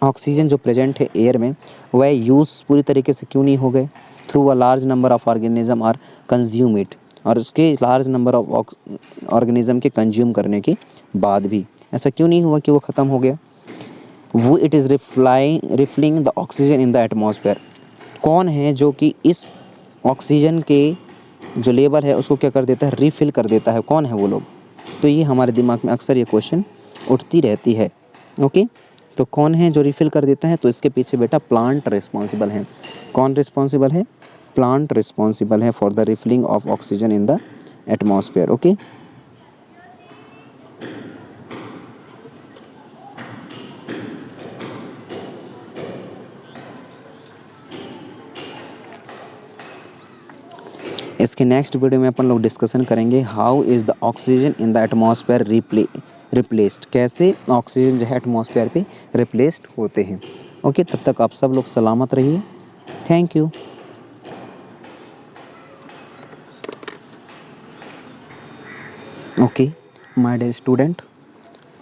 ऑक्सीजन जो प्रेजेंट है एयर में वह यूज़ पूरी तरीके से क्यों नहीं हो गए। Through a large number of organism are consume it, और उसके लार्ज नंबर ऑफ ऑर्गेनिज्म के कंज्यूम करने के बाद भी ऐसा क्यों नहीं हुआ कि वो ख़त्म हो गया। वो it is refilling the oxygen in the atmosphere, कौन है जो कि इस ऑक्सीजन के जो लेवल है उसको क्या कर देता है, रिफ़िल कर देता है, कौन है वो लोग। तो ये हमारे दिमाग में अक्सर ये क्वेश्चन उठती रहती है। ओके, तो कौन है जो रिफ़िल कर देता है, तो इसके पीछे बेटा प्लांट रिस्पॉन्सिबल है। कौन रिस्पॉन्सिबल है, प्लांट रिस्पॉन्सिबल है for the refilling of oxygen in the atmosphere. Okay, इसके नेक्स्ट वीडियो में अपन लोग डिस्कशन करेंगे how is the oxygen in the atmosphere replaced, कैसे ऑक्सीजन जो है एटमॉस्फेयर पे रिप्लेस्ड होते हैं। ओके, तब तक आप सब लोग सलामत रहिए। Thank you. Okay my dear student,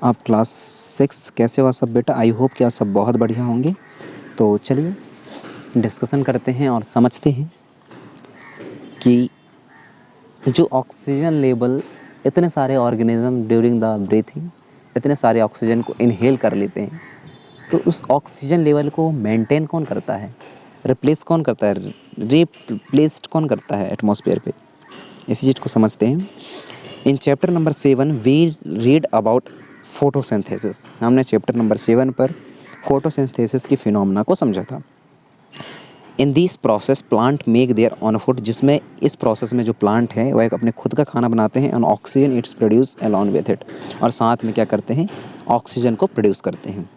आप क्लास 6 कैसे हो सब बेटा, आई होप कि आप सब बहुत बढ़िया होंगे। तो चलिए डिस्कशन करते हैं और समझते हैं कि जो ऑक्सीजन लेवल, इतने सारे ऑर्गेनिज्म ड्यूरिंग द ब्रीथिंग इतने सारे ऑक्सीजन को इनहेल कर लेते हैं, तो उस ऑक्सीजन लेवल को मेंटेन कौन करता है, रिप्लेस कौन करता है, रिप्लेस्ड कौन करता है एटमॉस्फेयर पे, इसी चीज़ को समझते हैं। In chapter number 7 we read about photosynthesis, हमने चैप्टर नंबर 7 पर फोटोसिंथेसिस की फिनोमेना को समझा था। In this process plant make their own food, जिसमें इस प्रोसेस में जो प्लांट है वह एक अपने खुद का खाना बनाते हैं, and oxygen it's produce along with it, और साथ में क्या करते हैं, ऑक्सीजन को प्रोड्यूस करते हैं।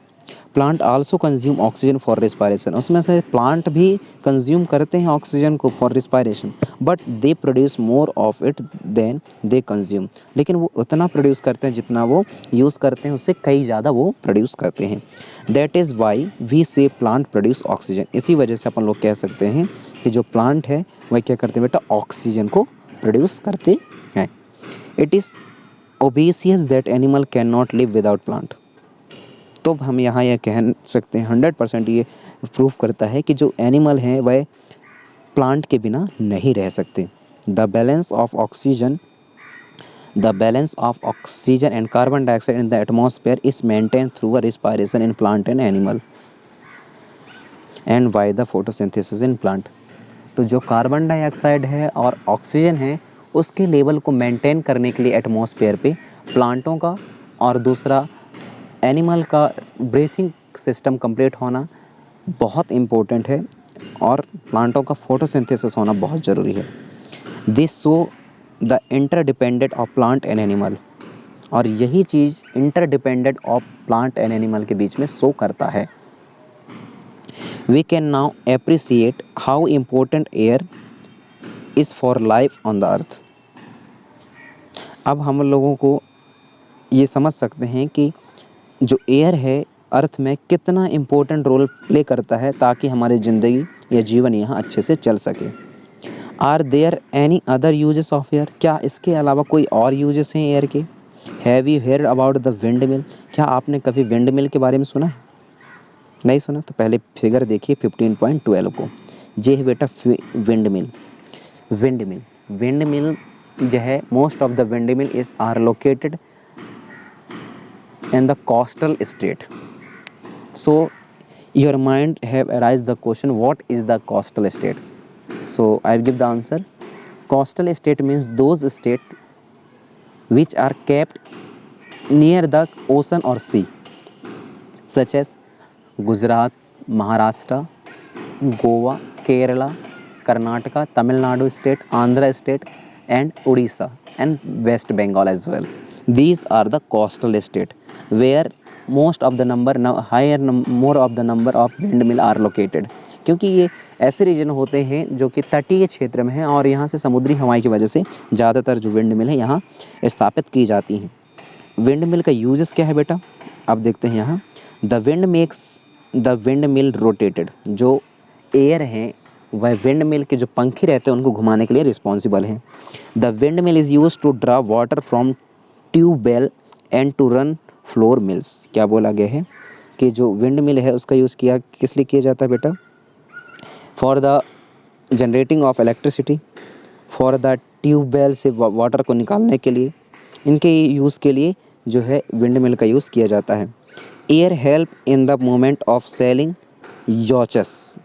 Plant also consume oxygen for respiration, उसमें से प्लांट भी कंज्यूम करते हैं ऑक्सीजन को for respiration, but they produce more of it than they consume, लेकिन वो उतना प्रोड्यूस करते हैं जितना वो यूज़ करते हैं, उससे कई ज़्यादा वो प्रोड्यूस करते हैं। दैट इज़ वाई वी से प्लांट प्रोड्यूस ऑक्सीजन, इसी वजह से अपन लोग कह सकते हैं कि जो प्लांट है वह क्या करते हैं बेटा, ऑक्सीजन को प्रोड्यूस करते हैं। It is obvious that animal can not live without plant, तो हम यहाँ यह कह सकते हैं 100% ये प्रूफ करता है कि जो एनिमल हैं वह प्लांट के बिना नहीं रह सकते। The balance of oxygen and carbon dioxide in the atmosphere is maintain through a respiration in plant and animal and by the photosynthesis in plant. तो जो कार्बन डाइऑक्साइड है और ऑक्सीजन है उसके लेवल को मेंटेन करने के लिए एटमॉस्फेयर पे प्लांटों का और दूसरा एनिमल का ब्रीथिंग सिस्टम कंप्लीट होना बहुत इम्पोर्टेंट है, और प्लांटों का फोटोसिंथेसिस होना बहुत ज़रूरी है। This show the interdependent of plant and animal, और यही चीज़ interdependent of plant and animal के बीच में शो करता है। We can now appreciate how important air is for life on the earth. अब हम लोगों को ये समझ सकते हैं कि जो एयर है अर्थ में कितना इम्पोर्टेंट रोल प्ले करता है ताकि हमारी ज़िंदगी या जीवन यहाँ अच्छे से चल सके। Are there any other uses of air, क्या इसके अलावा कोई और यूजेस हैं एयर के? Have you heard about the windmill, क्या आपने कभी विंड मिल के बारे में सुना है? नहीं सुना तो पहले फिगर देखिए 15.12 को, ये है बेटा विंड मिल। विंड मिल जो है, most of the windmill is are located in the coastal state. So your mind have arised the question, what is the coastal state? So I will give the answer. Coastal state means those state which are kept near the ocean or sea, such as Gujarat, Maharashtra, Goa, Kerala, Karnataka, Tamil Nadu state, Andhra state and Odisha and West Bengal as well. These are the coastal state where most of the number more of the number of windmill are located, क्योंकि ये ऐसे reason होते हैं जो कि तटीय क्षेत्र में हैं और यहाँ से समुद्री हवाएं की वजह से ज़्यादातर जो विंड मिल है यहाँ स्थापित की जाती हैं। विंड मिल का यूजेस क्या है बेटा, अब देखते हैं यहाँ। The wind makes the wind mill rotated, जो एयर हैं वह विंड मिल के जो पंखे रहते हैं उनको घुमाने के लिए रिस्पॉन्सिबल हैं। The windmill is use to draw water from tube well and to run flour mills. क्या बोला गया है कि जो विंड मिल है उसका यूज़ किस लिए किया जाता है बेटा? For the generating of electricity, for the tube well से वाटर को निकालने के लिए, इनके यूज़ के लिए जो है विंड मिल का यूज़ किया जाता है। Air help in the movement of sailing यॉचेस,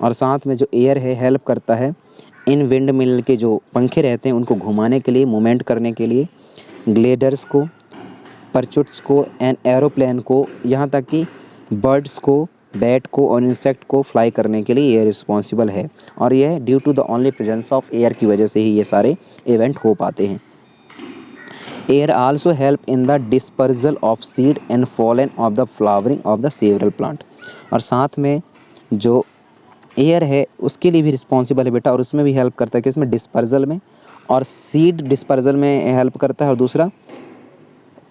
और साथ में जो एयर है हेल्प करता है इन विंड मिल के जो पंखे रहते हैं उनको घुमाने के लिए, मूवमेंट करने के लिए, ग्लेडर्स को, परचुट्स को एंड एरोप्लेन को, यहाँ तक कि बर्ड्स को, बैट को और इंसेक्ट को फ्लाई करने के लिए एयर रिस्पॉन्सिबल है, और यह due to the only presence of air की वजह से ही ये सारे इवेंट हो पाते हैं। Air also help in the dispersal of seed and fallen of the flowering of the several plant, और साथ में जो एयर है उसके लिए भी रिस्पॉन्सिबल है बेटा, और उसमें भी हेल्प करता है कि इसमें डिस्पर्जल में और सीड डिस्पर्जल में हेल्प करता है, और दूसरा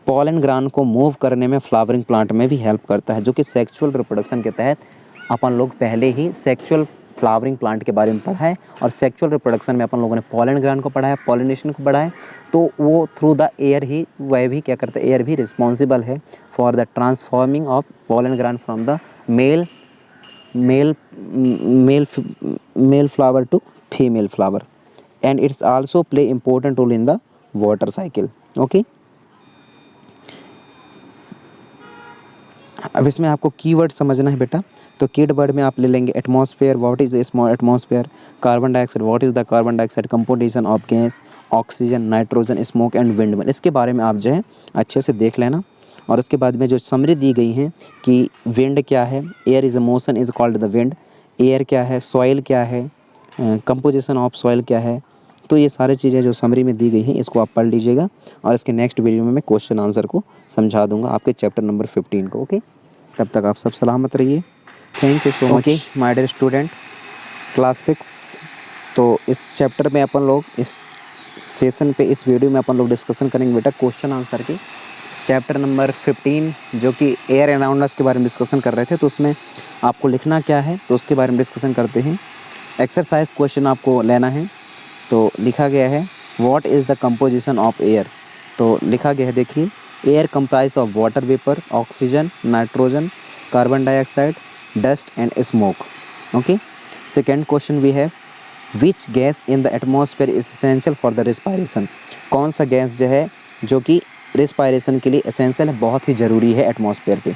पॉलन ग्रान को मूव करने में फ्लावरिंग प्लांट में भी हेल्प करता है, जो कि सेक्सुअल रिप्रोडक्शन के तहत अपन लोग पहले ही सेक्सुअल फ्लावरिंग प्लांट के बारे में पढ़ा है, और सेक्सुअल रिप्रोडक्शन में अपन लोगों ने पॉलन ग्रान को पढ़ा है, पॉलिनेशन को पढ़ा है, तो वो थ्रू द एयर ही वह भी क्या करता है, एयर भी रिस्पॉन्सिबल है for the transforming of pollen grain from the male flower to female flower, and it's also play important role in the water cycle. Okay, अब इसमें आपको कीवर्ड समझना है बेटा, तो कीवर्ड में आप ले लेंगे atmosphere, what is a small atmosphere, carbon dioxide, what is the carbon dioxide composition of gas, oxygen, nitrogen, smoke and wind mill, इसके बारे में आप जो है अच्छे से देख लेना। और उसके बाद में जो समरी दी गई है कि विंड क्या है, air is a motion is called the wind, air क्या है, सॉइल क्या है, कंपोजिशन ऑफ सॉइल क्या है, तो ये सारी चीज़ें जो समरी में दी गई हैं इसको आप पढ़ लीजिएगा, और इसके नेक्स्ट वीडियो में मैं क्वेश्चन आंसर को समझा दूंगा आपके चैप्टर नंबर 15 को। ओके, तब तक आप सब सलामत रहिए। Thank you so much my dear student class 6। तो इस चैप्टर में अपन लोग इस सेशन पे, इस वीडियो में अपन लोग डिस्कशन करेंगे बेटा क्वेश्चन आंसर के चैप्टर नंबर 15 जो कि एयर अराउंड अस के बारे में डिस्कशन कर रहे थे। तो उसमें आपको लिखना क्या है तो उसके बारे में डिस्कशन करते हैं। एक्सरसाइज क्वेश्चन आपको लेना है। तो लिखा गया है what is the composition of air. तो लिखा गया है, देखिए, air comprise of water vapour, oxygen, nitrogen, carbon dioxide, dust and smoke. Okay. Second question भी है which gas in the atmosphere is essential for the respiration. कौन सा gas जो है जो कि रिस्पायरेशन के लिए एसेंशियल है, बहुत ही ज़रूरी है एटमॉस्फेयर पे।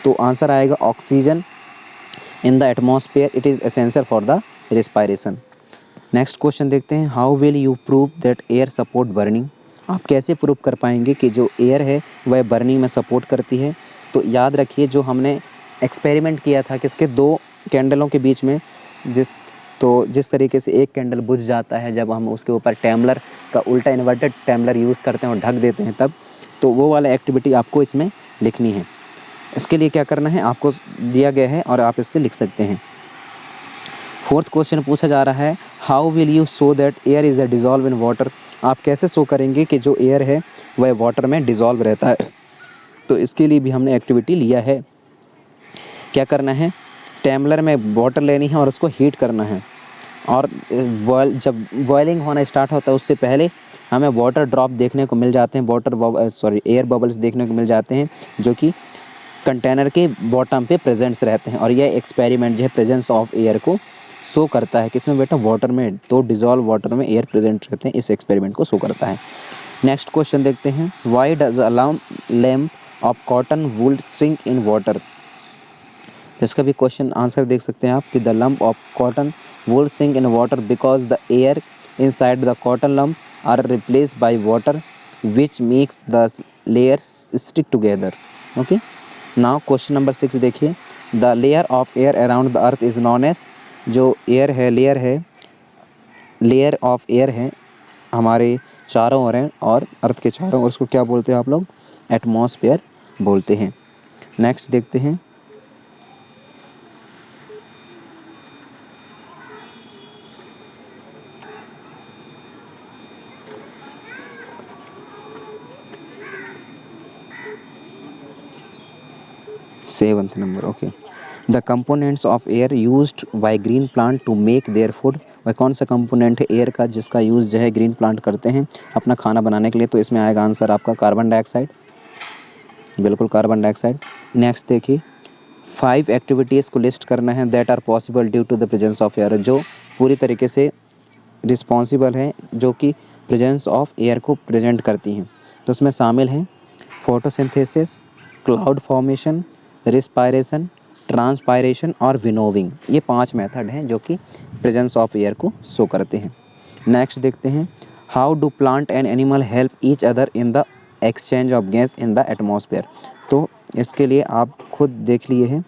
तो आंसर आएगा oxygen. In the atmosphere it is essential for the respiration. Next question देखते हैं how will you prove that air support burning. आप कैसे प्रूव कर पाएंगे कि जो एयर है वह बर्निंग में सपोर्ट करती है। तो याद रखिए जो हमने एक्सपेरिमेंट किया था किसके, 2 कैंडलों के बीच में, जिस तरीके से एक कैंडल बुझ जाता है जब हम उसके ऊपर टैम्बलर का उल्टा इन्वर्टेड टैम्बलर यूज़ करते हैं और ढक देते हैं तब, तो वो वाला एक्टिविटी आपको इसमें लिखनी है। इसके लिए क्या करना है आपको दिया गया है और आप इससे लिख सकते हैं। फोर्थ क्वेश्चन पूछा जा रहा है how will you show that air is a dissolve in water. आप कैसे शो करेंगे कि जो एयर है वह वाटर में डिज़ोल्व रहता है। तो इसके लिए भी हमने एक्टिविटी लिया है। क्या करना है, टैम्बलर में वाटर लेनी है और उसको हीट करना है, और जब बॉइलिंग होना स्टार्ट होता है उससे पहले हमें वाटर ड्रॉप देखने को मिल जाते हैं, एयर बबल्स देखने को मिल जाते हैं जो कि कंटेनर के बॉटम पे प्रेजेंट्स रहते हैं। और यह एक्सपेरिमेंट जो है प्रेजेंस ऑफ एयर को शो करता है किसमें बेटा, वाटर में। तो डिज़ोल्व वाटर में एयर प्रेजेंट रहते हैं, इस एक्सपेरिमेंट को शो करता है। नेक्स्ट क्वेश्चन देखते हैं why does a lamp of cotton wool shrink in water. तो इसका भी क्वेश्चन आंसर देख सकते हैं आप कि the lump of cotton wool sink in water because the air inside the cotton lump are replaced by water which makes the layers stick together. Okay. Now question number 6 देखिए the layer of air around the earth is known as. जो air है, layer of air है हमारे चारों ओर हैं और अर्थ के चारों ओर, उसको क्या बोलते हैं आप लोग, एटमॉस्फेयर बोलते हैं। नेक्स्ट देखते हैं seventh number. Okay. The components of air used by green plant to make their food. वह कौन सा कंपोनेंट है एयर का जिसका यूज़ जो है ग्रीन प्लांट करते हैं अपना खाना बनाने के लिए। तो इसमें आएगा आंसर आपका कार्बन डाइऑक्साइड, बिल्कुल कार्बन डाइऑक्साइड। नेक्स्ट देखिए 5 एक्टिविटीज़ को लिस्ट करना है that are possible due to the presence of air, जो पूरी तरीके से रिस्पॉन्सिबल है जो कि प्रेजेंस ऑफ एयर को प्रेजेंट करती हैं। तो उसमें शामिल हैं photosynthesis, cloud formation, respiration, transpiration और विनोविंग। ये 5 मेथड हैं जो कि प्रेजेंस ऑफ एयर को शो करते हैं। नेक्स्ट देखते हैं how do plant and animal help each other in the exchange of gas in the atmosphere. तो इसके लिए आप खुद देख लिए हैं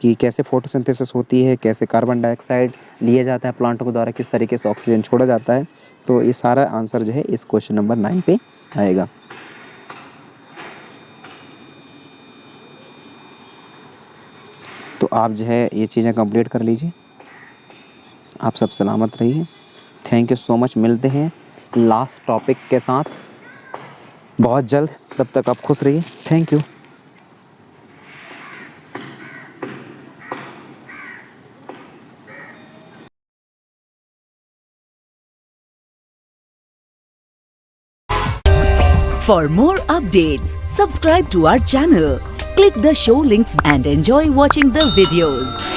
कि कैसे फोटोसिंथेसिस होती है, कैसे कार्बन डाइऑक्साइड लिया जाता है प्लांटों के द्वारा, किस तरीके से ऑक्सीजन छोड़ा जाता है। तो ये सारा आंसर जो है इस क्वेश्चन नंबर 9 पे आएगा। तो आप जो है ये चीज़ें कंप्लीट कर लीजिए। आप सब सलामत रहिए। Thank you so much. मिलते हैं लास्ट टॉपिक के साथ बहुत जल्द, तब तक आप खुश रहिए। Thank you.
For more updates, subscribe to our channel, click the show links and enjoy watching the videos.